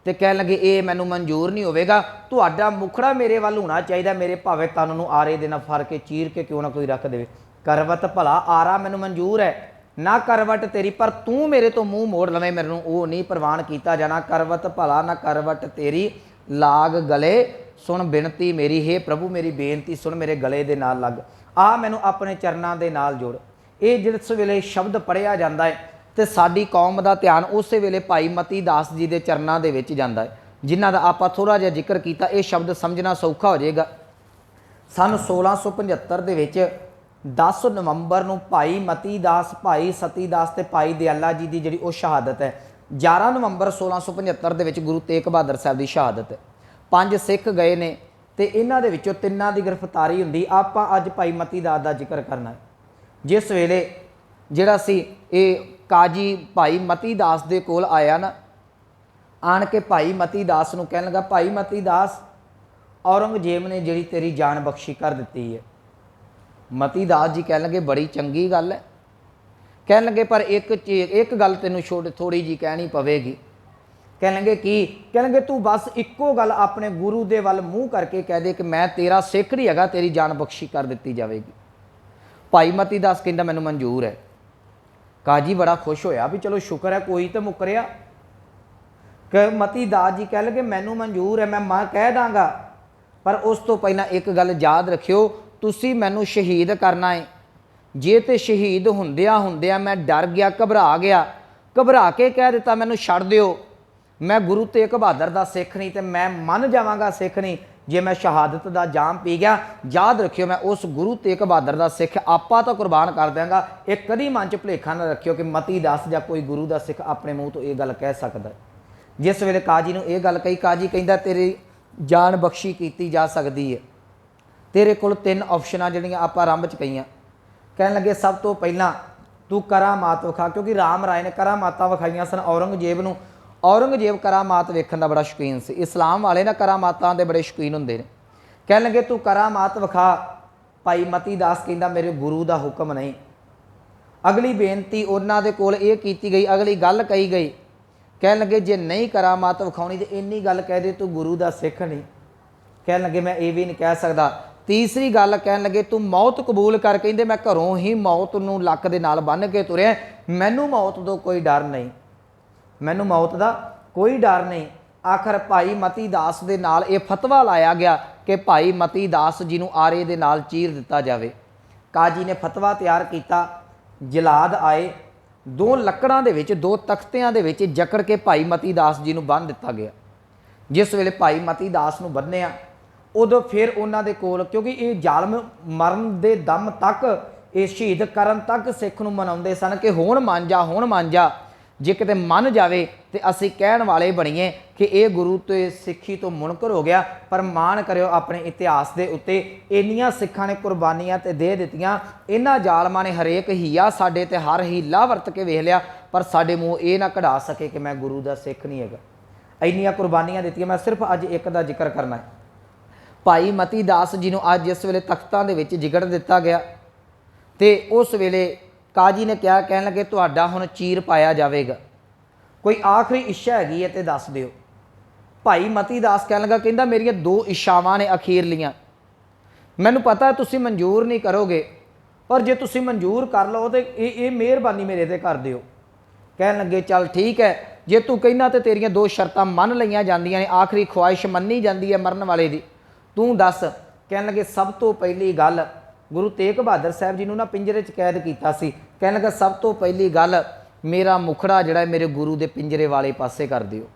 Speaker 1: ਤੇ ਕਹਿਣ ਲੱਗੇ ਇਹ ਮੈਨੂੰ ਮਨਜ਼ੂਰ ਨਹੀਂ ਹੋਵੇਗਾ। ਤੁਹਾਡਾ ਮੁਖੜਾ ਮੇਰੇ ਵੱਲ ਹੋਣਾ ਚਾਹੀਦਾ, ਮੇਰੇ ਭਾਵੇਂ ਤਨ ਨੂੰ ਆਰੇ ਦੇ ਨਾਲ ਫੜ ਕੇ ਚੀਰ ਕੇ ਕਿਉਂ ਨਾ ਕੋਈ ਰੱਖ ਦੇਵੇ। ਕਰਵਤ ਭਲਾ ਆਰਾ ਮੈਨੂੰ ਮਨਜ਼ੂਰ ਹੈ, ਨਾ ਕਰਵਟ ਤੇਰੀ, ਪਰ ਤੂੰ ਮੇਰੇ ਤੋਂ ਮੂੰਹ ਮੋੜ ਲਵੇਂ, ਮੈਨੂੰ ਉਹ ਨਹੀਂ ਪ੍ਰਵਾਨ ਕੀਤਾ ਜਾਣਾ। ਕਰਵਤ ਭਲਾ ਨਾ ਕਰਵਟ ਤੇਰੀ, ਲਾਗ ਗਲੇ ਸੁਣ ਬਿਨਤੀ ਮੇਰੀ। ਹੇ ਪ੍ਰਭੂ ਮੇਰੀ ਬੇਨਤੀ ਸੁਣ, ਮੇਰੇ ਗਲੇ ਦੇ ਨਾਲ ਲੱਗ, ਆ ਮੈਨੂੰ ਆਪਣੇ ਚਰਨਾਂ ਦੇ ਨਾਲ ਜੋੜ। ਇਹ ਜਿਸ ਵੇਲੇ ਸ਼ਬਦ ਪੜ੍ਹਿਆ ਜਾਂਦਾ ਹੈ ਤੇ ਸਾਡੀ ਕੌਮ ਦਾ ਧਿਆਨ ਉਸੇ ਵੇਲੇ ਭਾਈ ਮਤੀ ਦਾਸ ਜੀ ਦੇ ਚਰਨਾਂ ਦੇ ਵਿੱਚ ਜਾਂਦਾ ਹੈ, ਜਿਨ੍ਹਾਂ ਦਾ ਆਪਾਂ ਥੋੜ੍ਹਾ ਜਿਹਾ ਜ਼ਿਕਰ ਕੀਤਾ। ਇਹ ਸ਼ਬਦ ਸਮਝਣਾ ਸੌਖਾ ਹੋ ਜਾਏਗਾ। ਸਨ 1675 ਦੇ ਵਿੱਚ 10 ਨਵੰਬਰ ਨੂੰ ਭਾਈ ਮਤੀ ਦਾਸ, ਭਾਈ ਸਤੀ ਦਾਸ ਤੇ ਭਾਈ ਦਿਆਲਾ ਜੀ ਦੀ ਜਿਹੜੀ ਉਹ ਸ਼ਹਾਦਤ ਹੈ। 11 ਨਵੰਬਰ 1675 ਦੇ ਵਿੱਚ ਗੁਰੂ ਤੇਗ ਬਹਾਦਰ ਸਾਹਿਬ ਦੀ ਸ਼ਹਾਦਤ ਹੈ। 5 ਸਿੱਖ ਗਏ ਨੇ ਤੇ ਇਹਨਾਂ ਦੇ ਵਿੱਚੋਂ 3 ਦੀ ਗ੍ਰਿਫਤਾਰੀ ਹੁੰਦੀ। ਆਪਾਂ ਅੱਜ ਭਾਈ ਮਤੀ ਦਾਸ ਦਾ ਜ਼ਿਕਰ ਕਰਨਾ ਹੈ। ਜਿਸ ਵੇਲੇ ਜਿਹੜਾ ਸੀ ਇਹ ਕਾਜੀ ਭਾਈ ਮਤੀ ਦਾਸ ਦੇ ਕੋਲ ਆਇਆ ਨਾ, ਆਣ ਕੇ ਭਾਈ ਮਤੀ ਦਾਸ ਨੂੰ ਕਹਿਣ ਲੱਗਾ, ਭਾਈ ਮਤੀ ਦਾਸ, ਔਰੰਗਜ਼ੇਬ ਨੇ ਜਿਹੜੀ ਤੇਰੀ ਜਾਨ ਬਖਸ਼ੀ ਕਰ ਦਿੱਤੀ ਹੈ। ਮਤੀ ਦਾਸ ਜੀ ਕਹਿਣ ਲੱਗੇ ਬੜੀ ਚੰਗੀ ਗੱਲ ਹੈ। ਕਹਿਣ ਲੱਗੇ ਪਰ ਇੱਕ ਗੱਲ ਤੈਨੂੰ ਥੋੜੀ ਜੀ ਕਹਿਣੀ ਪਵੇਗੀ। ਕਹਿਣ ਲੱਗੇ ਕੀ? ਕਹਿਣ ਲੱਗੇ ਤੂੰ ਬਸ ਇੱਕੋ ਗੱਲ ਆਪਣੇ ਗੁਰੂ ਦੇ ਵੱਲ ਮੂੰਹ ਕਰਕੇ ਕਹਿ ਦੇ ਕਿ ਮੈਂ ਤੇਰਾ ਸਿੱਖ ਨਹੀਂ ਹੈਗਾ, ਤੇਰੀ ਜਾਨ ਬਖਸ਼ੀ ਕਰ ਦਿੱਤੀ ਜਾਵੇਗੀ। ਭਾਈ ਮਤੀ ਦਾਸ ਕਹਿੰਦਾ ਮੈਨੂੰ ਮਨਜ਼ੂਰ ਹੈ। ਕਾਜੀ ਬੜਾ ਖੁਸ਼ ਹੋਇਆ ਵੀ ਚਲੋ ਸ਼ੁਕਰ ਹੈ ਕੋਈ ਤਾਂ ਮੁੱਕਰਿਆ। ਕਿ ਮਤੀ ਦਾਸ ਜੀ ਕਹਿ ਲਗੇ ਮੈਨੂੰ ਮਨਜ਼ੂਰ ਹੈ, ਮੈਂ ਕਹਿ ਦਾਂਗਾ, ਪਰ ਉਸ ਤੋਂ ਪਹਿਲਾਂ ਇੱਕ ਗੱਲ ਯਾਦ ਰੱਖਿਓ, ਤੁਸੀਂ ਮੈਨੂੰ ਸ਼ਹੀਦ ਕਰਨਾ ਹੈ। ਜੇ ਤੇ ਸ਼ਹੀਦ ਹੁੰਦਿਆਂ ਮੈਂ ਡਰ ਗਿਆ, ਘਬਰਾ ਕੇ ਕਹਿ ਦਿੱਤਾ ਮੈਨੂੰ ਛੱਡ ਦਿਓ, ਮੈਂ ਗੁਰੂ ਤੇਗ ਬਹਾਦਰ ਦਾ ਸਿੱਖ ਨਹੀਂ, ਤੇ ਮੈਂ ਮੰਨ ਜਾਵਾਂਗਾ ਸਿੱਖ ਨਹੀਂ। ਜੇ ਮੈਂ ਸ਼ਹਾਦਤ ਦਾ ਜਾਮ ਪੀ ਗਿਆ, ਯਾਦ ਰੱਖਿਓ ਮੈਂ ਉਸ ਗੁਰੂ ਤੇਗ ਬਹਾਦਰ ਦਾ ਸਿੱਖ ਆਪਾ ਤਾਂ ਕੁਰਬਾਨ ਕਰ ਦਿਆਂਗਾ। ਇਹ ਕਦੀ ਮਨ 'ਚ ਭੁਲੇਖਾ ਨਾ ਰੱਖਿਓ ਕਿ ਮਤੀ ਦਾਸ ਜਾਂ ਕੋਈ ਗੁਰੂ ਦਾ ਸਿੱਖ ਆਪਣੇ ਮੂੰਹ ਤੋਂ ਇਹ ਗੱਲ ਕਹਿ ਸਕਦਾ। ਜਿਸ ਵੇਲੇ ਕਾਜੀ ਨੂੰ ਇਹ ਗੱਲ ਕਹੀ, ਕਾਜੀ ਕਹਿੰਦਾ ਤੇਰੀ ਜਾਨ ਬਖਸ਼ੀ ਕੀਤੀ ਜਾ ਸਕਦੀ ਹੈ। ਤੇਰੇ ਕੋਲ 3 ਆਪਸ਼ਨਾਂ ਜਿਹੜੀਆਂ ਆਪਾਂ ਆਰੰਭ 'ਚ ਕਹੀਆਂ। ਕਹਿਣ ਲੱਗੇ ਸਭ ਤੋਂ ਪਹਿਲਾਂ ਤੂੰ ਕਰਾਮਾਤ ਵਿਖਾ, ਕਿਉਂਕਿ ਰਾਮ ਰਾਏ ਨੇ ਕਰਾਮਾਤਾਂ ਵਿਖਾਈਆਂ ਸਨ ਔਰੰਗਜ਼ੇਬ ਨੂੰ। ਔਰੰਗਜ਼ੇਬ ਕਰਾਮਾਤ ਵੇਖਣ ਦਾ ਬੜਾ ਸ਼ੌਕੀਨ ਸੀ। ਇਸਲਾਮ ਵਾਲੇ ਨਾ ਕਰਾਮਾਤਾਂ ਦੇ ਬੜੇ ਸ਼ੌਕੀਨ ਹੁੰਦੇ ਨੇ। ਕਹਿਣ ਲੱਗੇ ਤੂੰ ਕਰਾਮਾਤ ਵਿਖਾ। ਭਾਈ ਮਤੀ ਦਾਸ ਕਹਿੰਦਾ ਮੇਰੇ ਗੁਰੂ ਦਾ ਹੁਕਮ ਨਹੀਂ। ਅਗਲੀ ਬੇਨਤੀ ਉਹਨਾਂ ਦੇ ਕੋਲ ਇਹ ਕੀਤੀ ਗਈ, ਅਗਲੀ ਗੱਲ ਕਹੀ ਗਈ। ਕਹਿਣ ਲੱਗੇ ਜੇ ਨਹੀਂ ਕਰਾਮਾਤ ਵਿਖਾਉਣੀ ਤੇ ਇੰਨੀ ਗੱਲ ਕਹਿ ਦੇ ਤੂੰ ਗੁਰੂ ਦਾ ਸਿੱਖ ਨਹੀਂ। ਕਹਿਣ ਲੱਗੇ ਮੈਂ ਇਹ ਵੀ ਨਹੀਂ ਕਹਿ ਸਕਦਾ। ਤੀਸਰੀ ਗੱਲ ਕਹਿਣ ਲੱਗੇ ਤੂੰ ਮੌਤ ਕਬੂਲ ਕਰ। ਕਹਿੰਦੇ ਮੈਂ ਘਰੋਂ ਹੀ ਮੌਤ ਨੂੰ ਲੱਕ ਦੇ ਨਾਲ ਬੰਨ੍ਹ ਕੇ ਤੁਰਿਆ, ਮੈਨੂੰ ਮੌਤ ਤੋਂ ਕੋਈ ਡਰ ਨਹੀਂ, ਮੈਨੂੰ ਮੌਤ ਦਾ ਕੋਈ ਡਰ ਨਹੀਂ। ਆਖਰ ਭਾਈ ਮਤੀ ਦਾਸ ਦੇ ਨਾਲ ਇਹ ਫਤਵਾ ਲਾਇਆ ਗਿਆ ਕਿ ਭਾਈ ਮਤੀ ਦਾਸ ਜੀ ਨੂੰ ਆਰੇ ਦੇ ਨਾਲ ਚੀਰ ਦਿੱਤਾ ਜਾਵੇ। ਕਾਜੀ ਨੇ ਫਤਵਾ ਤਿਆਰ ਕੀਤਾ। ਜਲਾਦ ਆਏ, 2 ਲੱਕੜਾਂ ਦੇ ਵਿੱਚ 2 ਤਖਤਿਆਂ ਦੇ ਵਿੱਚ ਜਕੜ ਕੇ ਭਾਈ ਮਤੀ ਦਾਸ ਜੀ ਨੂੰ ਬੰਨ੍ਹ ਦਿੱਤਾ ਗਿਆ। ਜਿਸ ਵੇਲੇ ਭਾਈ ਮਤੀ ਦਾਸ ਨੂੰ ਬੰਨ੍ਹਿਆ, ਉਦੋਂ ਫਿਰ ਉਹਨਾਂ ਦੇ ਕੋਲ, ਕਿਉਂਕਿ ਇਹ ਜ਼ਾਲਮ ਮਰਨ ਦੇ ਦਮ ਤੱਕ, ਇਹ ਸ਼ਹੀਦ ਕਰਨ ਤੱਕ ਸਿੱਖ ਨੂੰ ਮਨਾਉਂਦੇ ਸਨ ਕਿ ਹੁਣ ਮੰਨ ਜਾ, ਜੇ ਕਿਤੇ ਮੰਨ ਜਾਵੇ ਤੇ ਅਸੀਂ ਕਹਿਣ ਵਾਲੇ ਬਣੀਏ ਕਿ ਇਹ ਗੁਰੂ ਤੇ ਸਿੱਖੀ ਤੋਂ ਮੁਨਕਰ ਹੋ ਗਿਆ। ਪਰ ਮਾਣ ਕਰਿਓ ਆਪਣੇ ਇਤਿਹਾਸ ਦੇ ਉੱਤੇ, ਇੰਨੀਆਂ ਸਿੱਖਾਂ ਨੇ ਕੁਰਬਾਨੀਆਂ ਤੇ ਦੇ ਦਿੱਤੀਆਂ। ਇਹਨਾਂ ਜ਼ਾਲਮਾਂ ਨੇ ਹਰੇਕ ਹੀਆ ਸਾਡੇ ਤੇ ਹਰ ਹੀਲਾ ਵਰਤ ਕੇ ਵੇਖ ਲਿਆ, ਪਰ ਸਾਡੇ ਮੂੰਹ ਇਹ ਨਾ ਕਢਾ ਸਕੇ ਕਿ ਮੈਂ ਗੁਰੂ ਦਾ ਸਿੱਖ ਨਹੀਂ ਹੈਗਾ। ਇੰਨੀਆਂ ਕੁਰਬਾਨੀਆਂ ਦਿੱਤੀਆਂ। ਮੈਂ ਸਿਰਫ ਅੱਜ ਇੱਕ ਦਾ ਜ਼ਿਕਰ ਕਰਨਾ ਹੈ। ਭਾਈ ਮਤੀ ਦਾਸ ਜੀ ਨੂੰ ਅੱਜ ਜਿਸ ਵੇਲੇ ਤਖਤਾਂ ਦੇ ਵਿੱਚ ਜਿਗੜ ਦਿੱਤਾ ਗਿਆ ਤੇ ਉਸ ਵੇਲੇ ਕਾਜੀ ਨੇ ਕਿਹਾ, ਕਹਿਣ ਲੱਗੇ ਤੁਹਾਡਾ ਹੁਣ ਚੀਰ ਪਾਇਆ ਜਾਵੇਗਾ, ਕੋਈ ਆਖਰੀ ਇੱਛਾ ਹੈਗੀ ਹੈ ਤੇ ਦੱਸ ਦਿਓ। ਭਾਈ ਮਤੀ ਦਾਸ ਕਹਿਣ ਲੱਗਾ, ਕਹਿੰਦਾ ਮੇਰੀਆਂ 2 ਇੱਛਾਵਾਂ ਨੇ ਅਖੀਰਲੀਆਂ, ਮੈਨੂੰ ਪਤਾ ਤੁਸੀਂ ਮਨਜ਼ੂਰ ਨਹੀਂ ਕਰੋਗੇ, ਪਰ ਜੇ ਤੁਸੀਂ ਮਨਜ਼ੂਰ ਕਰ ਲਓ ਤੇ ਇਹ ਮਿਹਰਬਾਨੀ ਮੇਰੇ ਤੇ ਕਰ ਦਿਓ। ਕਹਿਣ ਲੱਗੇ ਚੱਲ ਠੀਕ ਹੈ, ਜੇ ਤੂੰ ਕਹਿੰਦਾ ਤੇ ਤੇਰੀਆਂ 2 ਸ਼ਰਤਾਂ ਮੰਨ ਲਈਆਂ ਜਾਂਦੀਆਂ ਨੇ, ਆਖਰੀ ਖੁਆਇਸ਼ ਮੰਨੀ ਜਾਂਦੀ ਹੈ ਮਰਨ ਵਾਲੇ ਦੀ, ਤੂੰ ਦੱਸ। ਕਹਿਣ ਲੱਗੇ ਸਭ ਤੋਂ ਪਹਿਲੀ ਗੱਲ, ਗੁਰੂ ਤੇਗ ਬਹਾਦਰ ਸਾਹਿਬ ਜੀ ਨੂੰ ਨਾ ਪਿੰਜਰੇ 'ਚ ਕੈਦ ਕੀਤਾ ਸੀ। ਕਹਿਣ ਲੱਗਾ ਸਭ ਤੋਂ ਪਹਿਲੀ ਗੱਲ, ਮੇਰਾ ਮੁਖੜਾ ਜਿਹੜਾ ਮੇਰੇ ਗੁਰੂ ਦੇ ਪਿੰਜਰੇ ਵਾਲੇ ਪਾਸੇ ਕਰ ਦਿਓ।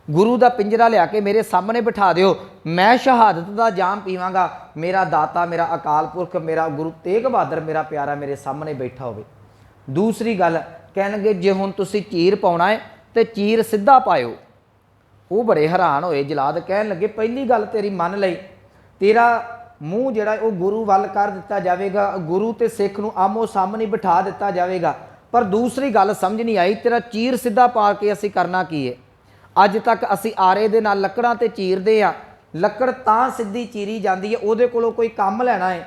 Speaker 1: गुरु का पिंजरा लिया के मेरे सामने बिठा दिओ, मैं शहादत का जाम पीवांगा, मेरा दाता मेरा अकाल पुरख मेरा गुरु तेग बहादुर मेरा प्यारा मेरे सामने बैठा हो। दूसरी गल कहणगे जे हुण तुसीं चीर पाउणा है तो चीर सीधा पाओ। वो बड़े हैरान होए जलाद, कहन लगे पहली गल तेरी मन लई, तेरा मूँह जिहड़ा वो गुरु वल कर दिता जाएगा, गुरु ते सिख नूं आमो सामने बिठा दिता जाएगा। पर दूसरी गल समझ नहीं आई, तेरा चीर सीधा पा के असीं करना की है? अज तक असीं आरे दे नाल लकड़ां ते चीरदे आ, लकड़ तां सीधी चीरी जाती है, उहदे कोलों कोई काम लैना है।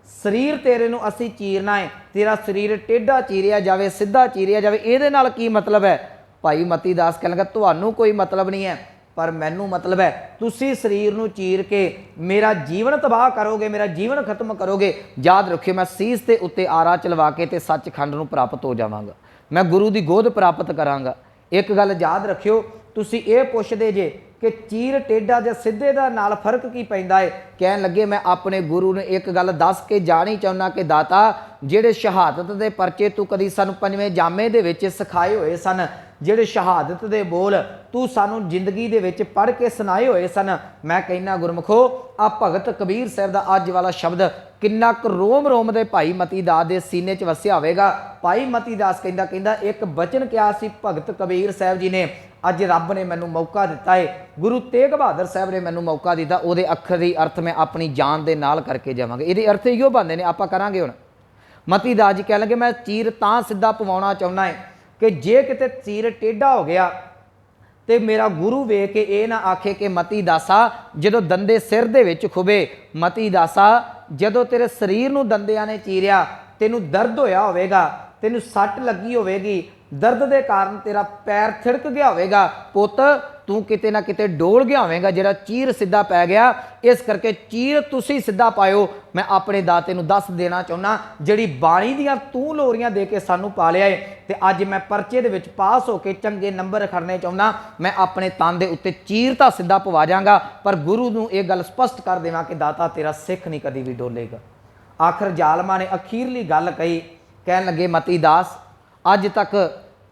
Speaker 1: शरीर तेरे नूं असीं चीरना है, तेरा शरीर टेढ़ा चीरिया जाए सीधा चीरिया जाए, इहदे नाल की मतलब है? भाई मती दास कहण लगा तुहानूं कोई मतलब नहीं है, पर मैनू मतलब है। तुसी शरीर नूं चीर के मेरा जीवन तबाह करोगे, मेरा जीवन खत्म करोगे। याद रखियो मैं सीस के उत्ते आरा चलवा के ते सचखंड नूं प्राप्त हो जावांगा, मैं गुरु की गोद प्राप्त करांगा। एक गल याद रखियो, तुसी ये पुछदे जे कि चीर टेढ़ा या सीधे दा नाल फर्क की पैंदा है? कहन लगे मैं अपने गुरु ने एक गल दस के जानी चाहुंदा कि दाता जिहड़े शहादत दे परचे तू कदी सानू पंजवें जामे दे विच सिखाए होए सन, जिहड़े शहादत दे बोल तू सानू जिंदगी दे विच पढ़ के सुनाए होए सन, मैं कहना गुरमुखो आ भगत कबीर साहब दा अज वाला शब्द किन्ना क रोम रोम दे भाई मती दास दे सीने च वसिया होवेगा। भाई मती दास कहंदा एक बचन क्या सी भगत कबीर साहब जी ने, अज रब ने मैनू मौका दिता है, गुरु तेग बहादुर साहब ने मैनू मौका दिता, उहदे अखरी अर्थ मैं अपनी जान दे नाल करके जावांगे। इहदे अर्थ इहो बनदे ने, आपां करांगे हुण। मती दास जी कह लगे मैं चीर तां सीधा पवाउणा चाहुंदा है कि जे किते चीर टेढ़ा हो गया तो मेरा गुरु वेख के ये ना आखे कि मती दासा जदों दंदे सिर दे विच खुबे, मती दासा जदों तेरे शरीर नूं दंदियां ने चीरिया तेनू दर्द होया होवेगा, तेनू सट लगी होवेगी, दर्द के कारण तेरा पैर थिड़क गया होवेगा, पुत तू किते ना किते डोल गया होवेगा, जिहड़ा चीर सीधा पै गया। इस करके चीर तुसी सीधा पायो। मैं अपने दाते नूं दस देना चाहुंदा, जिहड़ी बाणी दियां तू लोरियां दे के सानू पालिया है, ते अज मैं परचे दे विच पास होके चंगे नंबर खड़ने चाहुंदा, मैं अपने तन दे उत्ते चीर तां सीधा पवा जांगा, पर गुरु नूं ये गल स्पष्ट कर देवां कि दाता तेरा सिख नहीं कदी भी डोलेगा। आखिर जालमा ने अखीरली गल कही, कहन लगे मती दास अज तक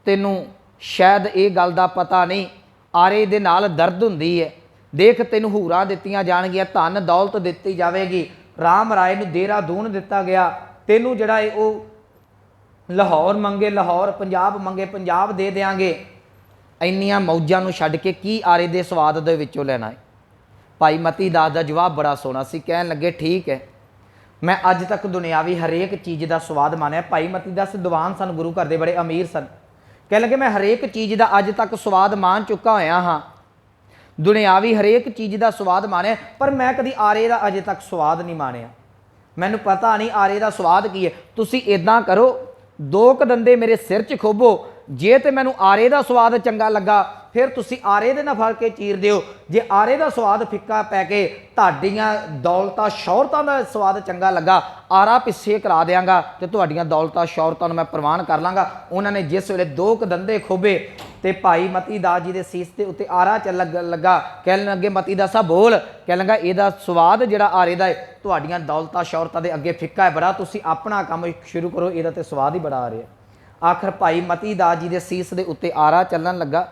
Speaker 1: तैनूं शायद ये गल दा पता नहीं, आरे दे नाल दर्द हुंदी है, देख तैनूं हूरां दित्तियां जाणगीआं, धन दौलत दित्ती जावेगी, राम राय नूं देहरादून दिता गया, तैनूं जिहड़ा है वो लाहौर मंगे लाहौर, पंजाब मंगे पंजाब दे देंगे, इन्नियां मौजां नूं छड्ड के की आरे दे स्वाद दे विचों लैना है? भाई मती दास दा जवाब बड़ा सोहना सी, कहन लगे ठीक है मैं अज तक दुनियावी हरेक चीज़ का स्वाद मानिया। भाई मती दास दीवान सन, गुरु घर दे बड़े अमीर सन, कह लगे मैं हरेक चीज़ का अज तक स्वाद मान चुका होया हाँ, दुनियावी हरेक चीज़ का स्वाद मानिया, पर मैं कभी आरे का अजे तक स्वाद नहीं मानिया, मैनू पता नहीं आरे का स्वाद की है। तुसी इदां करो, दो क दंदे मेरे सिर च खोबो, जे तो मैनू आरे का स्वाद चंगा लगा फिर तुसी आरे दे नाल फड़ के चीर दिओ, जे आरे का स्वाद फिक्का पै के तुहाडीआं दौलतां शौहरतां दा स्वाद चंगा लगा, आरा पिछे करा देंगा तो तुहाडीआं दौलतां शौहरतां नूं मैं प्रवान कर लांगा। उन्होंने जिस वेले दो क दंदे खोबे तो भाई मती दास जी के सीस के उत्ते आरा च लगा, कहन लगे मती दासा बोल, कह लगा इहदा स्वाद जिहड़ा आरे दा है तुहाडीआं दौलतां शौहरतां दे अगे फिक्का है बड़ा, तुसी अपना काम शुरू करो, इहदा ते स्वाद ही बड़ा आ रहा। आखिर भाई मती दास जी के सीस के उत्ते आरा चलन लगा।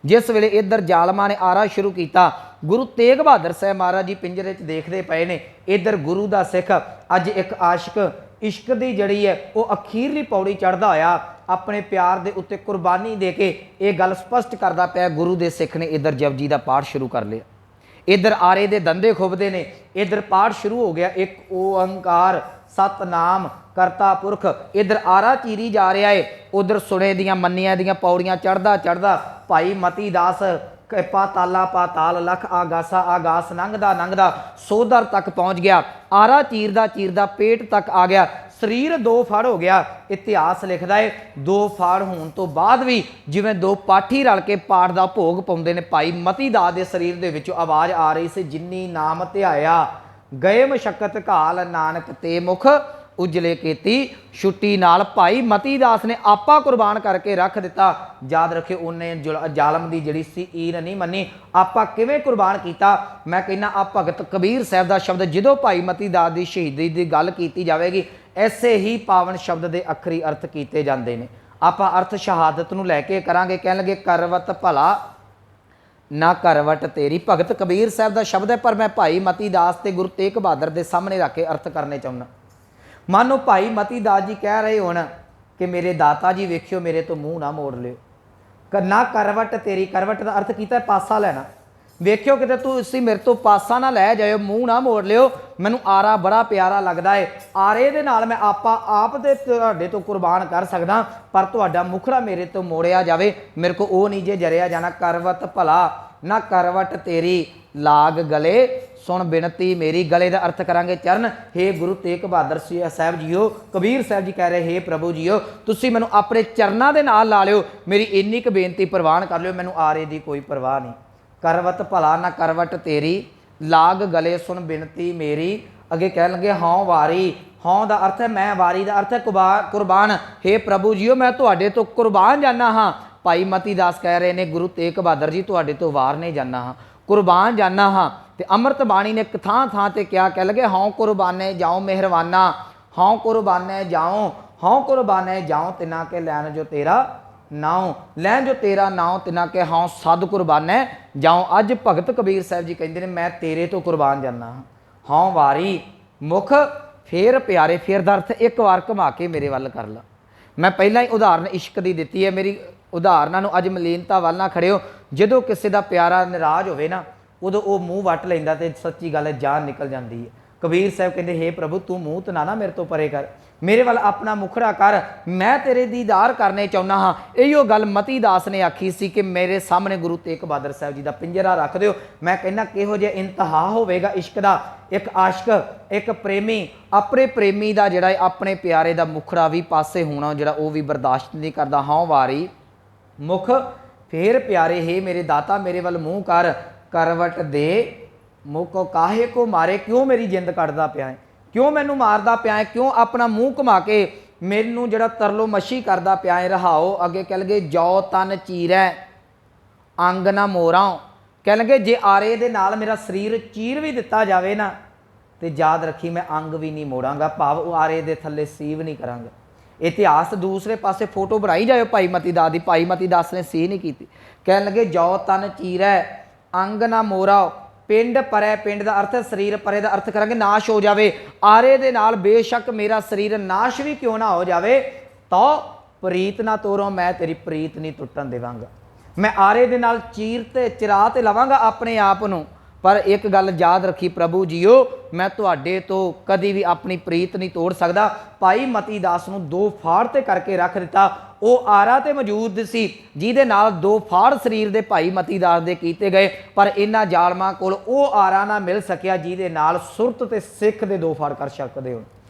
Speaker 1: जिस वेले इधर जालमा ने आरा शुरू किया, गुरु तेग बहादुर साहब महाराज जी पिंजरे च देखते पे ने, इधर गुरु का सिख अज एक आशिक इश्क की जड़ी है वो अखीरली पौड़ी चढ़ता होया अपने प्यार के उत्ते कुर्बानी दे के ये गल स्पष्ट करता पाया। गुरु के सिख ने इधर जपजी का पाठ शुरू कर लिया, इधर आरे दे दंदे खुबदे ने, इधर पाठ शुरू हो गया, एक ओंकार सतनाम करता पुरख, इधर आरा चीरी जा रहा है, उधर सुने दियां मन्नियां दियां पौड़ियां चढ़दा चढ़दा भाई मती दास पाताला पाताल लख आगासा आगास नंगदा नंगदा सोधर तक पहुँच गया, आरा चीरदा चीरदा पेट तक आ गया, शरीर दो फड़ हो गया। इतिहास लिखता है दो फड़ होने तो बाद भी जिवें दो पाठी रल के पाठ का भोग पाउंदे ने, भाई मती दास के शरीर के विचों आवाज़ आ रही सी, जिन्नी नाम ध्याया गए मशक्कत घाल नानक ते मुख उजले केती छुट्टी नाल। भाई मती दास ने आपा कुर्बान करके रख दिता। याद रखे उन्हें जालम की जिहड़ी सी ईर नहीं मनी, आपा किवें कुर्बान किया। मैं कहना आप भगत कबीर साहब का शब्द जदों भाई मती दास की शहीदी की गल की जाएगी, ऐसे ही पावन शब्द के अखरी अर्थ किए जाते हैं। आप अर्थ शहादत नूं लैके करांगे, कह लगे करवत भला ਨਾ ਕਰਵਟ ਤੇਰੀ। ਭਗਤ ਕਬੀਰ ਸਾਹਿਬ ਦਾ ਸ਼ਬਦ ਹੈ, ਪਰ ਮੈਂ ਭਾਈ ਮਤੀ ਦਾਸ ਤੇ ਗੁਰੂ ਤੇਗ ਬਹਾਦਰ ਦੇ ਸਾਹਮਣੇ ਰੱਖ ਕੇ ਅਰਥ ਕਰਨੇ ਚਾਹੁੰਦਾ। ਮਾਨੋ ਭਾਈ ਮਤੀ ਦਾਸ ਜੀ ਕਹਿ ਰਹੇ ਹੋਣ ਕਿ ਮੇਰੇ ਦਾਤਾ ਜੀ ਵੇਖਿਓ ਮੇਰੇ ਤੋਂ ਮੂੰਹ ਨਾ ਮੋੜ ਲਿਓ। ਨਾ ਕਰਵਟ ਤੇਰੀ, ਕਰਵਟ ਦਾ ਅਰਥ ਕੀਤਾ ਪਾਸਾ ਲੈਣਾ। ਵੇਖਿਓ ਕਿਤੇ ਤੁਸੀਂ ਮੇਰੇ ਤੋਂ ਪਾਸਾ ਨਾ ਲੈ ਜਾਇਓ, ਮੂੰਹ ਨਾ ਮੋੜ ਲਿਓ। ਮੈਨੂੰ ਆਰਾ ਬੜਾ ਪਿਆਰਾ ਲੱਗਦਾ ਹੈ, ਆਰੇ ਦੇ ਨਾਲ ਮੈਂ ਆਪ ਦੇ ਤੁਹਾਡੇ ਤੋਂ ਕੁਰਬਾਨ ਕਰ ਸਕਦਾ, ਪਰ ਤੁਹਾਡਾ ਮੁਖੜਾ ਮੇਰੇ ਤੋਂ ਮੋੜਿਆ ਜਾਵੇ, ਮੇਰੇ ਕੋ ਉਹ ਨਹੀਂ ਜੇ ਜਰਿਆ ਜਾਣਾ। ਕਰਵਤ ਭਲਾ ਨਾ ਕਰਵਟ ਤੇਰੀ, ਲਾਗ ਗਲੇ ਸੁਣ ਬਿਨਤੀ ਮੇਰੀ। ਗਲੇ ਦਾ ਅਰਥ ਕਰਾਂਗੇ ਚਰਨ। हे ਗੁਰੂ ਤੇਗ ਬਹਾਦਰ ਸਾਹਿਬ ਜੀਓ, ਕਬੀਰ ਸਾਹਿਬ ਜੀ ਕਹਿ ਰਹੇ हे ਪ੍ਰਭੂ ਜੀਓ, ਤੁਸੀਂ ਮੈਨੂੰ ਆਪਣੇ ਚਰਨਾਂ ਦੇ ਨਾਲ ਲਾ ਲਿਓ, ਮੇਰੀ ਇੰਨੀ ਕੁ ਬੇਨਤੀ ਪ੍ਰਵਾਨ ਕਰ ਲਿਓ, ਮੈਨੂੰ ਆਰੇ ਦੀ ਕੋਈ ਪਰਵਾਹ ਨਹੀਂ। ਕਰਵਤ ਭਲਾ ਨਾ ਕਰਵਟ ਤੇਰੀ, ਲਾਗ ਗਲੇ ਸੁਣ ਬਿਨਤੀ ਮੇਰੀ। ਅੱਗੇ ਕਹਿਣ ਲੱਗੇ ਹਉ ਵਾਰੀ। ਹਉ ਦਾ ਅਰਥ ਹੈ ਮੈਂ, ਵਾਰੀ ਦਾ ਅਰਥ ਹੈ ਕੁਰਬਾਨ। हे ਪ੍ਰਭੂ ਜੀਓ, ਮੈਂ ਤੁਹਾਡੇ ਤੋਂ ਕੁਰਬਾਨ ਜਾਨਾ ਹਾਂ। ਭਾਈ ਮਤੀ ਦਾਸ ਕਹਿ ਰਹੇ ਨੇ ਗੁਰੂ ਤੇਗ ਬਹਾਦਰ ਜੀ ਤੁਹਾਡੇ ਤੋਂ ਵਾਰ ਨਹੀਂ ਜਾਨਾ ਹਾਂ, ਕੁਰਬਾਨ ਜਾਨਾ ਹਾਂ। ਤੇ ਅੰਮ੍ਰਿਤ ਬਾਣੀ ਨੇ ਥਾਂ ਥਾਂ ਤੇ ਕਿਹਾ, ਕਹਿ ਲਗੇ ਹਉ ਕੁਰਬਾਨੇ ਜਾਉ ਮਿਹਰਵਾਨਾ, ਹਉ ਕੁਰਬਾਨੇ ਜਾਉ, ਹਉ ਕੁਰਬਾਨੇ ਜਾਉ ਤਿਨਾ ਕੇ ਲੈਣ ਜੋ ਤੇਰਾ ਨਾਉ, ਲੈਣ ਜੋ ਤੇਰਾ ਨਾਉ ਤਿਨਾ ਕੇ ਹਉ ਸਦ ਕੁਰਬਾਨੇ ਜਾਉ। ਅੱਜ ਭਗਤ ਕਬੀਰ ਸਾਹਿਬ ਜੀ ਕਹਿੰਦੇ ਨੇ ਮੈਂ ਤੇਰੇ ਤੋਂ ਕੁਰਬਾਨ ਜਾਨਾ ਹਾਂ। ਹਉ ਵਾਰੀ ਮੁਖ ਫੇਰ ਪਿਆਰੇ, ਫੇਰ ਦਾ ਅਰਥ ਇੱਕ ਵਾਰ ਘੁਮਾ ਕੇ ਮੇਰੇ ਵੱਲ ਕਰ ਲਾ। ਮੈਂ ਪਹਿਲਾਂ ਹੀ ਉਦਾਹਰਨ ਇਸ਼ਕ ਦੀ ਦਿੱਤੀ ਹੈ, ਮੇਰੀ ਉਦਾਹਰਨਾਂ ਨੂੰ ਅੱਜ ਮਲੀਨਤਾ ਵੱਲ ਨਾ ਖੜਿਓ। ਜਦੋਂ ਕਿਸੇ ਦਾ ਪਿਆਰਾ ਨਾਰਾਜ਼ ਹੋਵੇ ਨਾ, ਉਦੋਂ ਉਹ ਮੂੰਹ ਵੱਟ ਲੈਂਦਾ ਤੇ ਸੱਚੀ ਗੱਲ ਹੈ ਜਾਨ ਨਿਕਲ ਜਾਂਦੀ ਹੈ। ਕਬੀਰ ਸਾਹਿਬ ਕਹਿੰਦੇ हे ਪ੍ਰਭੂ ਤੂੰ ਮੂੰਹ ਤਾਂ ਨਾ ਮੇਰੇ ਤੋਂ ਪਰੇ ਕਰ, ਮੇਰੇ ਵੱਲ ਆਪਣਾ ਮੁਖੜਾ ਕਰ, ਮੈਂ ਤੇਰੇ ਦੀਦਾਰ ਕਰਨੇ ਚਾਹੁੰਦਾ ਹਾਂ। ਇਹੀਓ ਗੱਲ ਮਤੀ ਦਾਸ ਨੇ ਆਖੀ ਸੀ ਕਿ ਮੇਰੇ ਸਾਹਮਣੇ ਗੁਰੂ ਤੇਗ ਬਹਾਦਰ ਸਾਹਿਬ ਜੀ ਦਾ ਪਿੰਜਰਾ ਰੱਖ ਦਿਓ। ਮੈਂ ਕਹਿੰਦਾ ਕਿਹੋ ਜਿਹਾ ਇੰਤਹਾ ਹੋਵੇਗਾ ਇਸ਼ਕ ਦਾ। ਇੱਕ ਆਸ਼ਕ, ਇੱਕ ਪ੍ਰੇਮੀ ਆਪਣੇ ਪ੍ਰੇਮੀ ਦਾ ਜਿਹੜਾ ਆਪਣੇ ਪਿਆਰੇ ਦਾ ਮੁਖੜਾ ਵੀ ਪਾਸੇ ਹੋਣਾ ਜਿਹੜਾ ਉਹ ਵੀ ਬਰਦਾਸ਼ਤ ਨਹੀਂ ਕਰਦਾ। ਹਉ ਵਾਰੀ ਮੁਖ ਫੇਰ ਪਿਆਰੇ, हे ਮੇਰੇ ਦਾਤਾ ਮੇਰੇ ਵੱਲ ਮੂੰਹ ਕਰ। ਕਰਵਟ ਦੇ ਮੁਖ ਕਾਹੇ ਕੋ ਮਾਰੇ, ਕਿਉਂ ਮੇਰੀ ਜਿੰਦ ਕੱਢਦਾ ਪਿਆ ਹੈ, ਕਿਉਂ ਮੈਨੂੰ ਮਾਰਦਾ ਪਿਆ ਹੈ, ਕਿਉਂ ਆਪਣਾ ਮੂੰਹ ਘੁਮਾ ਕੇ ਮੈਨੂੰ ਜਿਹੜਾ ਤਰਲੋ ਮੱਛੀ ਕਰਦਾ ਪਿਆ ਹੈ। ਰਹਾਓ ਅੱਗੇ ਕਹਿ ਲਗੇ ਜੋ ਤਨ ਚੀਰੈ ਅੰਗ ਨਾ ਮੋਰਾਂ। ਕਹਿ ਲਗੇ ਜੇ ਆਰੇ ਦੇ ਨਾਲ ਮੇਰਾ ਸਰੀਰ ਚੀਰ ਵੀ ਦਿੱਤਾ ਜਾਵੇ ਨਾ ਤੇ ਯਾਦ ਰੱਖੀ ਮੈਂ ਅੰਗ ਵੀ ਨਹੀਂ ਮੋੜਾਂਗਾ, ਭਾਵ ਉਹ ਆਰੇ ਦੇ ਥੱਲੇ ਸੀਵ ਨਹੀਂ ਕਰਾਂਗਾ। ਇਤਿਹਾਸ ਦੂਸਰੇ ਪਾਸੇ ਫੋਟੋ ਬਣਾਈ ਜਾਇਓ ਭਾਈ ਮਤੀ ਦਾਸ ਦੀ, ਭਾਈ ਮਤੀ ਦਾਸ ਨੇ ਸੀ ਨਹੀਂ ਕੀਤੀ। ਕਹਿਣ ਲੱਗੇ ਜੋ ਤਨ ਚੀਰੈ ਅੰਗ ਨਾ ਮੋਰਾ, ਪਿੰਡ ਪਰੈ, ਪਿੰਡ ਦਾ ਅਰਥ ਸਰੀਰ, ਪਰੇ ਦਾ ਅਰਥ ਕਰਾਂਗੇ ਨਾਸ਼ ਹੋ ਜਾਵੇ। ਆਰੇ ਦੇ ਨਾਲ ਬੇਸ਼ੱਕ ਮੇਰਾ ਸਰੀਰ ਨਾਸ਼ ਵੀ ਕਿਉਂ ਨਾ ਹੋ ਜਾਵੇ, ਤਾਂ ਪ੍ਰੀਤ ਨਾ ਤੋਰੋ, ਮੈਂ ਤੇਰੀ ਪ੍ਰੀਤ ਨਹੀਂ ਟੁੱਟਣ ਦੇਵਾਂਗਾ। ਮੈਂ ਆਰੇ ਦੇ ਨਾਲ ਚੀਰ ਤੇ ਚਿਰਾ ਤੇ ਲਵਾਂਗਾ ਆਪਣੇ ਆਪ ਨੂੰ, ਪਰ ਇੱਕ ਗੱਲ ਯਾਦ ਰੱਖੀ ਪ੍ਰਭੂ ਜੀਓ, ਮੈਂ ਤੁਹਾਡੇ ਤੋਂ ਕਦੀ ਵੀ ਆਪਣੀ ਪ੍ਰੀਤ ਨਹੀਂ ਤੋੜ ਸਕਦਾ। ਭਾਈ ਮਤੀ ਦਾਸ ਨੂੰ ਦੋ ਫਾੜ ਤੇ ਕਰਕੇ ਰੱਖ ਦਿੱਤਾ। ਉਹ ਆਰਾ ਤੇ ਮੌਜੂਦ ਸੀ ਜਿਹਦੇ ਨਾਲ ਦੋ ਫਾੜ ਸਰੀਰ ਦੇ ਭਾਈ ਮਤੀ ਦਾਸ ਦੇ ਕੀਤੇ ਗਏ, ਪਰ ਇਹਨਾਂ ਜ਼ਾਲਮਾਂ ਕੋਲ ਉਹ ਆਰਾ ਨਾ ਮਿਲ ਸਕਿਆ ਜਿਹਦੇ ਨਾਲ ਸੁਰਤ ਤੇ ਸਿੱਖ ਦੇ ਦੋ ਫਾੜ ਕਰ ਸਕਦੇ ਹੋਣ।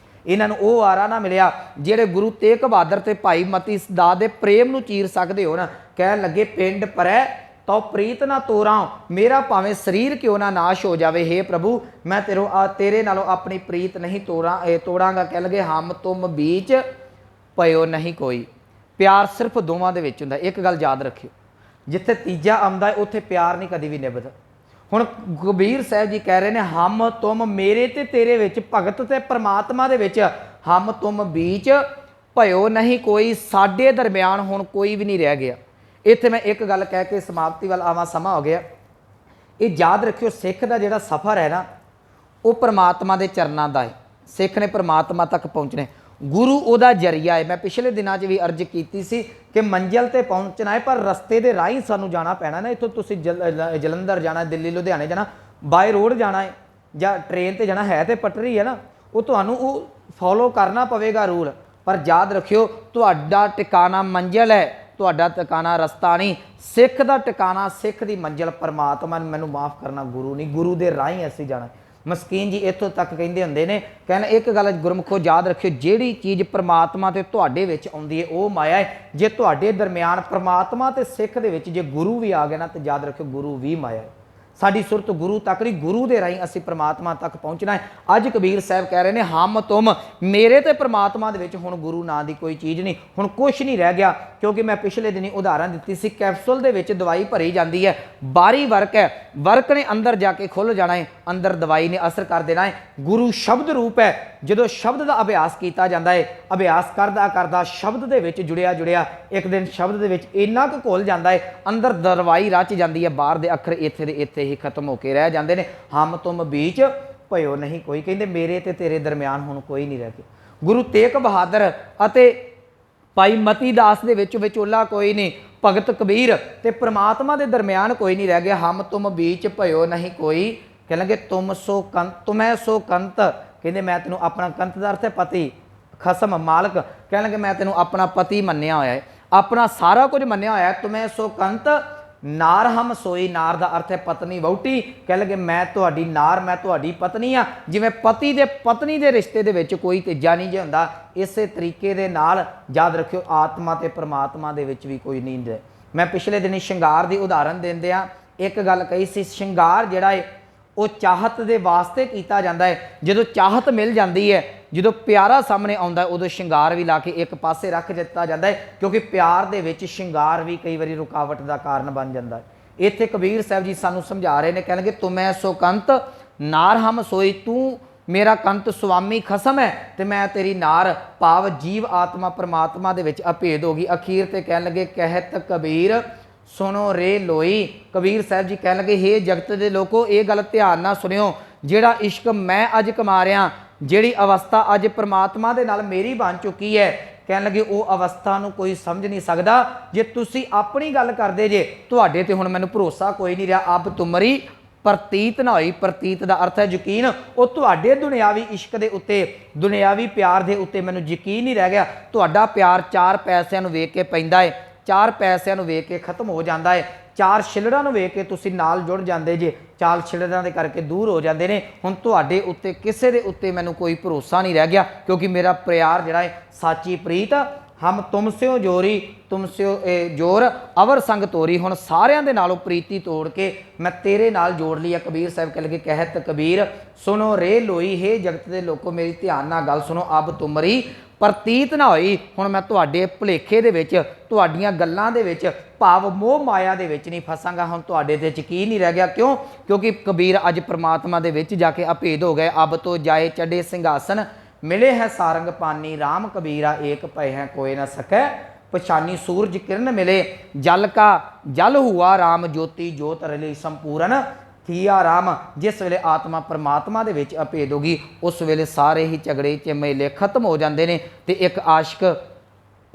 Speaker 1: ਇਹਨਾਂ ਨੂੰ ਉਹ ਆਰਾ ਨਾ ਮਿਲਿਆ ਜਿਹੜੇ ਗੁਰੂ ਤੇਗ ਬਹਾਦਰ ਤੇ ਭਾਈ ਮਤੀ ਦਾਸ ਦੇ ਪ੍ਰੇਮ ਨੂੰ ਚੀਰ ਸਕਦੇ ਹੋਣ। ਕਹਿਣ ਲੱਗੇ ਪਿੰਡ ਪਰੈ ਤਾਂ ਪ੍ਰੀਤ ਨਾ ਤੋਰਾਂ, ਮੇਰਾ ਭਾਵੇਂ ਸਰੀਰ ਕਿਉਂ ਨਾ ਨਾਸ਼ ਹੋ ਜਾਵੇ, हे ਪ੍ਰਭੂ ਮੈਂ ਤੇਰੇ ਨਾਲੋਂ ਆਪਣੀ ਪ੍ਰੀਤ ਨਹੀਂ ਤੋੜਾਂਗਾ। ਕਹਿ ਲਗੇ ਹਮ ਤੁਮ ਬੀਚ ਪਇਓ ਨਹੀਂ ਕੋਈ। ਪਿਆਰ ਸਿਰਫ ਦੋਵਾਂ ਦੇ ਵਿੱਚ ਹੁੰਦਾ। ਇੱਕ ਗੱਲ ਯਾਦ ਰੱਖਿਓ, ਜਿੱਥੇ ਤੀਜਾ ਆਉਂਦਾ ਹੈ ਉੱਥੇ ਪਿਆਰ ਨਹੀਂ ਕਦੀ ਵੀ ਨਿਭਦਾ। ਹੁਣ ਕਬੀਰ ਸਾਹਿਬ ਜੀ ਕਹਿ ਰਹੇ ਨੇ ਹਮ ਤੁਮ, ਮੇਰੇ ਤੇ ਤੇਰੇ ਵਿੱਚ, ਭਗਤ ਤੇ ਪਰਮਾਤਮਾ ਦੇ ਵਿੱਚ, ਹਮ ਤੁਮ ਬੀਚ ਭਇਓ ਨਹੀਂ ਕੋਈ, ਸਾਡੇ ਦਰਮਿਆਨ ਹੁਣ ਕੋਈ ਵੀ ਨਹੀਂ ਰਹਿ ਗਿਆ। ਇੱਥੇ ਮੈਂ ਇੱਕ ਗੱਲ ਕਹਿ ਕੇ ਸਮਾਪਤੀ ਵੱਲ ਆਵਾਂ, ਸਮਾਂ ਹੋ ਗਿਆ। ਇਹ ਯਾਦ ਰੱਖਿਓ ਸਿੱਖ ਦਾ ਜਿਹੜਾ ਸਫ਼ਰ ਹੈ ਨਾ ਉਹ ਪਰਮਾਤਮਾ ਦੇ ਚਰਨਾਂ ਦਾ ਹੈ। ਸਿੱਖ ਨੇ ਪਰਮਾਤਮਾ ਤੱਕ ਪਹੁੰਚਣਾ, ਗੁਰੂ ਉਹਦਾ ਜਰੀਆ ਹੈ। ਮੈਂ ਪਿਛਲੇ ਦਿਨਾਂ 'ਚ ਵੀ ਅਰਜ਼ ਕੀਤੀ ਸੀ ਕਿ ਮੰਜ਼ਿਲ ਤੇ ਪਹੁੰਚਣਾ ਹੈ ਪਰ ਰਸਤੇ ਦੇ ਰਾਹੀਂ ਸਾਨੂੰ ਜਾਣਾ ਪੈਣਾ ਨਾ। ਇੱਥੋਂ ਤੁਸੀਂ ਜਲੰਧਰ ਜਾਣਾ, ਦਿੱਲੀ ਲੁਧਿਆਣੇ ਜਾਣਾ, ਬਾਏ ਰੋਡ ਜਾਣਾ ਹੈ ਜਾਂ ਟ੍ਰੇਨ ਤੇ ਜਾਣਾ, ਹੈ ਤੇ ਪਟਰੀ ਹੈ ਨਾ, ਉਹ ਤੁਹਾਨੂੰ ਉਹ ਫੋਲੋ ਕਰਨਾ ਪਵੇਗਾ ਰੂਲ। ਪਰ ਯਾਦ ਰੱਖਿਓ ਤੁਹਾਡਾ ਟਿਕਾਣਾ ਮੰਜ਼ਿਲ ਹੈ, ਤੁਹਾਡਾ ਟਿਕਾਣਾ ਰਸਤਾ ਨਹੀਂ। ਸਿੱਖ ਦਾ ਟਿਕਾਣਾ, ਸਿੱਖ ਦੀ ਮੰਜ਼ਿਲ ਪਰਮਾਤਮਾ, ਮੈਨੂੰ ਮਾਫ ਕਰਨਾ ਗੁਰੂ ਨਹੀਂ, ਗੁਰੂ ਦੇ ਰਾਹੀਂ ਅਸੀਂ ਜਾਣਾ। ਮਸਕੀਨ ਜੀ ਇੱਥੋਂ ਤੱਕ ਕਹਿੰਦੇ ਹੁੰਦੇ ਨੇ, ਕਹਿੰਦੇ ਇੱਕ ਗੱਲ ਗੁਰਮੁਖੋ ਯਾਦ ਰੱਖਿਓ, ਜਿਹੜੀ ਚੀਜ਼ ਪਰਮਾਤਮਾ ਤੇ ਤੁਹਾਡੇ ਵਿੱਚ ਆਉਂਦੀ ਹੈ ਉਹ ਮਾਇਆ ਹੈ। ਜੇ ਤੁਹਾਡੇ ਦਰਮਿਆਨ ਪਰਮਾਤਮਾ ਤੇ ਸਿੱਖ ਦੇ ਵਿੱਚ ਜੇ ਗੁਰੂ ਵੀ ਆ ਗਿਆ ਨਾ, ਤੇ ਯਾਦ ਰੱਖਿਓ ਗੁਰੂ ਵੀ ਮਾਇਆ ਹੈ। ਸਾਡੀ ਸੁਰਤ ਗੁਰੂ ਤੱਕ ਨਹੀਂ, ਗੁਰੂ ਦੇ ਰਾਹੀਂ ਅਸੀਂ ਪਰਮਾਤਮਾ ਤੱਕ ਪਹੁੰਚਣਾ ਹੈ। ਅੱਜ ਕਬੀਰ ਸਾਹਿਬ ਕਹਿ ਰਹੇ ਨੇ ਹਮ ਤੁਮ, ਮੇਰੇ ਤੇ ਪਰਮਾਤਮਾ ਦੇ ਵਿੱਚ ਹੁਣ ਗੁਰੂ ਨਾਂ ਦੀ ਕੋਈ ਚੀਜ਼ ਨਹੀਂ, ਹੁਣ ਕੁਛ ਨਹੀਂ ਰਹਿ ਗਿਆ। ਕਿਉਂਕਿ ਮੈਂ ਪਿਛਲੇ ਦਿਨੀ ਉਦਾਹਰਨ ਦਿੱਤੀ ਸੀ, ਕੈਪਸੂਲ ਦੇ ਵਿੱਚ ਦਵਾਈ ਭਰੀ ਜਾਂਦੀ ਹੈ, ਬਾਰੀ ਵਰਕ ਹੈ, ਵਰਕ ਨੇ ਅੰਦਰ ਜਾ ਕੇ ਖੁੱਲ ਜਾਣਾ ਹੈ, ਅੰਦਰ ਦਵਾਈ ਨੇ ਅਸਰ ਕਰ ਦੇਣਾ ਹੈ। ਗੁਰੂ ਸ਼ਬਦ ਰੂਪ ਹੈ, ਜਦੋਂ ਸ਼ਬਦ ਦਾ ਅਭਿਆਸ ਕੀਤਾ ਜਾਂਦਾ ਹੈ, ਅਭਿਆਸ ਕਰਦਾ ਕਰਦਾ ਸ਼ਬਦ ਦੇ ਵਿੱਚ ਜੁੜਿਆ ਜੁੜਿਆ ਇੱਕ ਦਿਨ ਸ਼ਬਦ ਦੇ ਵਿੱਚ ਇੰਨਾ ਕੁ ਘੁਲ ਜਾਂਦਾ ਹੈ, ਅੰਦਰ ਦਰਵਾਈ ਰਚ ਜਾਂਦੀ ਹੈ, ਬਾਹਰ ਦੇ ਅੱਖਰ ਇੱਥੇ ਦੇ ਇੱਥੇ ਹੀ ਖਤਮ ਹੋ ਕੇ ਰਹਿ ਜਾਂਦੇ ਨੇ। ਹਮ ਤੁਮ ਬੀਚ ਭਇਓ ਨਹੀਂ ਕੋਈ, ਕਹਿੰਦੇ ਮੇਰੇ ਤੇ ਤੇਰੇ ਦਰਮਿਆਨ ਹੁਣ ਕੋਈ ਨਹੀਂ ਰਹਿ ਗਿਆ। ਗੁਰੂ ਤੇਗ ਬਹਾਦਰ ਅਤੇ ਭਾਈ ਮਤੀ ਦਾਸ ਦੇ ਵਿੱਚ ਵਿਚੋਲਾ ਕੋਈ ਨਹੀਂ, ਭਗਤ ਕਬੀਰ ਤੇ ਪ੍ਰਮਾਤਮਾ ਦੇ ਦਰਮਿਆਨ ਕੋਈ ਨਹੀਂ ਰਹਿ ਗਿਆ। ਹਮ ਤੁਮ ਬੀਚ ਭਇਓ ਨਹੀਂ ਕੋਈ, ਕਹਿ ਲਗੇ ਤੁਮ ਸੋ ਕੰਤ ਤੁਮੈ ਸੋ ਕੰਤ, ਕਹਿੰਦੇ ਮੈਂ ਤੈਨੂੰ ਆਪਣਾ, ਕੰਤ ਦਾ ਅਰਥ ਹੈ ਪਤੀ, ਖਸਮ, ਮਾਲਕ, ਕਹਿ ਲਗੇ ਮੈਂ ਤੈਨੂੰ ਆਪਣਾ ਪਤੀ ਮੰਨਿਆ ਹੋਇਆ ਹੈ, ਆਪਣਾ ਸਾਰਾ ਕੁਝ ਮੰਨਿਆ ਹੋਇਆ। ਤੁਮੈ ਸੋ ਕੰਤ ਨਾਰ ਹਮ ਸੋਈ, ਨਾਰ ਦਾ ਅਰਥ ਹੈ ਪਤਨੀ, ਵਹੁਟੀ, ਕਹਿ ਲਗੇ ਮੈਂ ਤੁਹਾਡੀ ਨਾਰ, ਮੈਂ ਤੁਹਾਡੀ ਪਤਨੀ ਆ। ਜਿਵੇਂ ਪਤੀ ਦੇ ਪਤਨੀ ਦੇ ਰਿਸ਼ਤੇ ਦੇ ਵਿੱਚ ਕੋਈ ਤੀਜਾ ਨਹੀਂ ਜੇ ਹੁੰਦਾ, ਇਸੇ ਤਰੀਕੇ ਦੇ ਨਾਲ ਯਾਦ ਰੱਖਿਓ ਆਤਮਾ ਤੇ ਪ੍ਰਮਾਤਮਾ ਦੇ ਵਿੱਚ ਵੀ ਕੋਈ ਨਹੀਂ ਹੈ। ਮੈਂ ਪਿਛਲੇ ਦਿਨੀ ਸ਼ਿੰਗਾਰ ਦੀ ਉਦਾਹਰਨ ਦਿੰਦਿਆਂ ਇੱਕ ਗੱਲ ਕਹੀ ਸੀ, ਸ਼ਿੰਗਾਰ ਜਿਹੜਾ ਹੈ ਉਹ ਚਾਹਤ ਦੇ ਵਾਸਤੇ ਕੀਤਾ ਜਾਂਦਾ ਹੈ। ਜਦੋਂ ਚਾਹਤ ਮਿਲ ਜਾਂਦੀ ਹੈ, ਜਦੋਂ ਪਿਆਰਾ ਸਾਹਮਣੇ ਆਉਂਦਾ, ਉਦੋਂ ਸ਼ਿੰਗਾਰ ਵੀ ਲਾ ਕੇ ਇੱਕ ਪਾਸੇ ਰੱਖ ਦਿੱਤਾ ਜਾਂਦਾ ਹੈ, ਕਿਉਂਕਿ ਪਿਆਰ ਦੇ ਵਿੱਚ ਸ਼ਿੰਗਾਰ ਵੀ ਕਈ ਵਾਰੀ ਰੁਕਾਵਟ ਦਾ ਕਾਰਨ ਬਣ ਜਾਂਦਾ ਹੈ। ਇੱਥੇ ਕਬੀਰ ਸਾਹਿਬ ਜੀ ਸਾਨੂੰ ਸਮਝਾ ਰਹੇ ਨੇ, ਕਹਿਣਗੇ ਤੁਮੈ ਸੋ ਕੰਤ ਨਾਰ ਹਮ ਸੋਈ, ਤੂੰ ਮੇਰਾ ਕੰਤ ਸੁਆਮੀ ਖਸਮ ਹੈ ਤੇ ਮੈਂ ਤੇਰੀ ਨਾਰ, ਭਾਵ ਜੀਵ ਆਤਮਾ ਪਰਮਾਤਮਾ ਦੇ ਵਿੱਚ ਅਭੇਦ ਹੋ ਗਈ। ਅਖੀਰ ਤੇ ਕਹਿਣ ਲੱਗੇ ਕਹਿਤ ਕਬੀਰ ਸੁਣੋ ਰੇ ਲੋਈ, ਕਬੀਰ ਸਾਹਿਬ ਜੀ ਕਹਿਣ ਲੱਗੇ ਹੇ ਜਗਤ ਦੇ ਲੋਕੋ ਇਹ ਗੱਲ ਧਿਆਨ ਨਾਲ ਸੁਣਿਓ, ਜਿਹੜਾ ਇਸ਼ਕ ਮੈਂ ਅੱਜ ਕਮਾ ਰਿਹਾ, ਜਿਹੜੀ ਅਵਸਥਾ ਅੱਜ ਪ੍ਰਮਾਤਮਾ ਦੇ ਨਾਲ ਮੇਰੀ ਬਣ ਚੁੱਕੀ ਹੈ, ਕਹਿਣ ਲੱਗੇ ਉਹ ਅਵਸਥਾ ਨੂੰ ਕੋਈ ਸਮਝ ਨਹੀਂ ਸਕਦਾ। ਜੇ ਤੁਸੀਂ ਆਪਣੀ ਗੱਲ ਕਰਦੇ ਜੇ, ਤੁਹਾਡੇ ਤੇ ਹੁਣ ਮੈਨੂੰ ਭਰੋਸਾ ਕੋਈ ਨਹੀਂ ਰਿਹਾ। ਅਬ ਤੁਮਰੀ ਪ੍ਰਤੀਤ ਨਾ ਹੋਈ, ਪ੍ਰਤੀਤ ਦਾ ਅਰਥ ਹੈ ਯਕੀਨ, ਉਹ ਤੁਹਾਡੇ ਦੁਨਿਆਵੀ ਇਸ਼ਕ ਦੇ ਉੱਤੇ, ਦੁਨਿਆਵੀ ਪਿਆਰ ਦੇ ਉੱਤੇ ਮੈਨੂੰ ਯਕੀਨ ਨਹੀਂ ਰਹਿ ਗਿਆ। ਤੁਹਾਡਾ ਪਿਆਰ ਚਾਰ ਪੈਸਿਆਂ ਨੂੰ ਵੇਖ ਕੇ ਪੈਂਦਾ ਹੈ, ਚਾਰ ਪੈਸਿਆਂ ਨੂੰ ਵੇਖ ਕੇ ਖਤਮ ਹੋ ਜਾਂਦਾ ਹੈ, ਚਾਰ ਛਿਲੜਾਂ ਨੂੰ ਵੇਖ ਕੇ ਤੁਸੀਂ ਨਾਲ ਜੁੜ ਜਾਂਦੇ ਜੇ, ਚਾਰ ਛਿਲੜਾਂ ਦੇ ਕਰਕੇ ਦੂਰ ਹੋ ਜਾਂਦੇ ਨੇ। ਹੁਣ ਤੁਹਾਡੇ ਉੱਤੇ ਕਿਸੇ ਦੇ ਉੱਤੇ ਮੈਨੂੰ ਕੋਈ ਭਰੋਸਾ ਨਹੀਂ ਰਹਿ ਗਿਆ, ਕਿਉਂਕਿ ਮੇਰਾ ਪਿਆਰ ਜਿਹੜਾ ਹੈ ਸਾਚੀ ਪ੍ਰੀਤ, ਹਮ ਤੁਮ ਸਿਓ ਜੋਰੀ ਤੁਮ ਸਿਓ ਜੋਰ ਅਵਰ ਸੰਗ ਤੋਰੀ, ਹੁਣ ਸਾਰਿਆਂ ਦੇ ਨਾਲੋਂ ਪ੍ਰੀਤੀ ਤੋੜ ਕੇ ਮੈਂ ਤੇਰੇ ਨਾਲ ਜੋੜ ਲਈ ਆ। ਕਬੀਰ ਸਾਹਿਬ ਕਹਿ ਲਗੇ ਕਹਿਤ ਕਬੀਰ ਸੁਣੋ ਰੇ ਲੋਈ, ਹੇ ਜਗਤ ਦੇ ਲੋਕੋ ਮੇਰੀ ਧਿਆਨ ਨਾਲ ਗੱਲ ਸੁਣੋ, ਅਬ ਤੁਮਰੀ ਪ੍ਰਤੀਤ ਨਾ ਹੋਈ, ਹੁਣ ਮੈਂ ਤੁਹਾਡੇ ਭੁਲੇਖੇ ਦੇ ਵਿੱਚ, ਤੁਹਾਡੀਆਂ ਗੱਲਾਂ ਦੇ ਵਿੱਚ, ਭਾਵ ਮੋਹ ਮਾਇਆ ਦੇ ਵਿੱਚ ਨਹੀਂ ਫਸਾਂਗਾ। ਹੁਣ ਤੁਹਾਡੇ ਤੇ ਯਕੀਨ ਨਹੀਂ ਰਹਿ ਗਿਆ। ਕਿਉਂ? ਕਿਉਂਕਿ ਕਬੀਰ ਅੱਜ ਪ੍ਰਮਾਤਮਾ ਦੇ ਵਿੱਚ ਜਾ ਕੇ ਅਭੇਦ ਹੋ ਗਏ। ਅਬ ਤੋਂ ਜਾਏ ਚੜੇ ਸਿੰਘਾਸਨ, ਮਿਲੇ ਹੈ ਸਾਰੰਗ ਪਾਨੀ, ਰਾਮ ਕਬੀਰਾ ਏਕ ਭੈ ਹੈ कोई न सकै पछानी, सूरज किरण मिले जल का जल हुआ राम, ज्योति जोत रली संपूर्ण थिया राम। जिस वेले आत्मा परमात्मा दे विच अभेद होगी, उस वेले सारे ही झगड़े झमेले खत्म हो जाते हैं ते एक आशिक,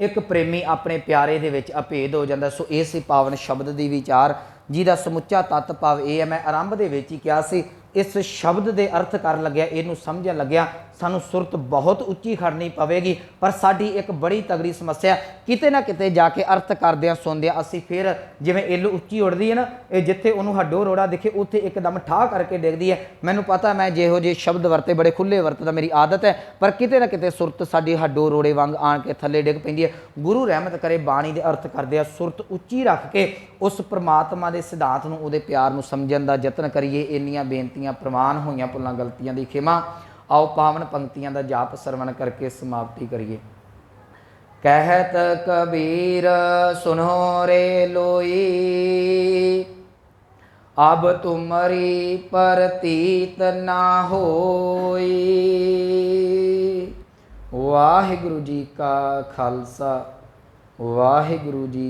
Speaker 1: एक प्रेमी अपने प्यारे दे विच अभेद हो जाता। सो इस पावन शब्द की विचार जिहदा समुच्चा तत्त भाव यह है, मैं आरंभ दे विच ही कहा सी, इस शब्द के अर्थ कर लग्या, इनू समझन लग्या सानू सुरत बहुत उच्ची खड़नी पवेगी। पर साडी एक बड़ी तगड़ी समस्या, किते ना किते जाके अर्थ करदे सुनदे असीं फिर जिवें इल्ल उच्ची उड़दी है ना, ये जिथे उन्होंने हड्डो रोड़ा दिखे उत्थे एकदम ठा करके डिगदी है। मैनू पता मैं जिहो जे शब्द वरते बड़े खुले वरतदा, मेरी आदत है, पर किते ना किते सुरत साडी हड्डो रोड़े वांग आण के थल्ले डिग पैंदी है। गुरु रहमत करे बाणी दे अर्थ करदे सुरत उच्ची रख के उस परमात्मा दे सिद्धांत नूं, उहदे प्यार नूं समझण दा यतन करिए। इन्नियां बेनतियां प्रवान होईयां भुल्लां गलतियां दी खिमा। आओ पावन पंक्तियां दा जाप सरवण करके समाप्ति करिए। कहत कबीर सुनो रे लोई, अब तुमरी परतीत ना होई। वाहिगुरु जी का खालसा, वाहिगुरु जी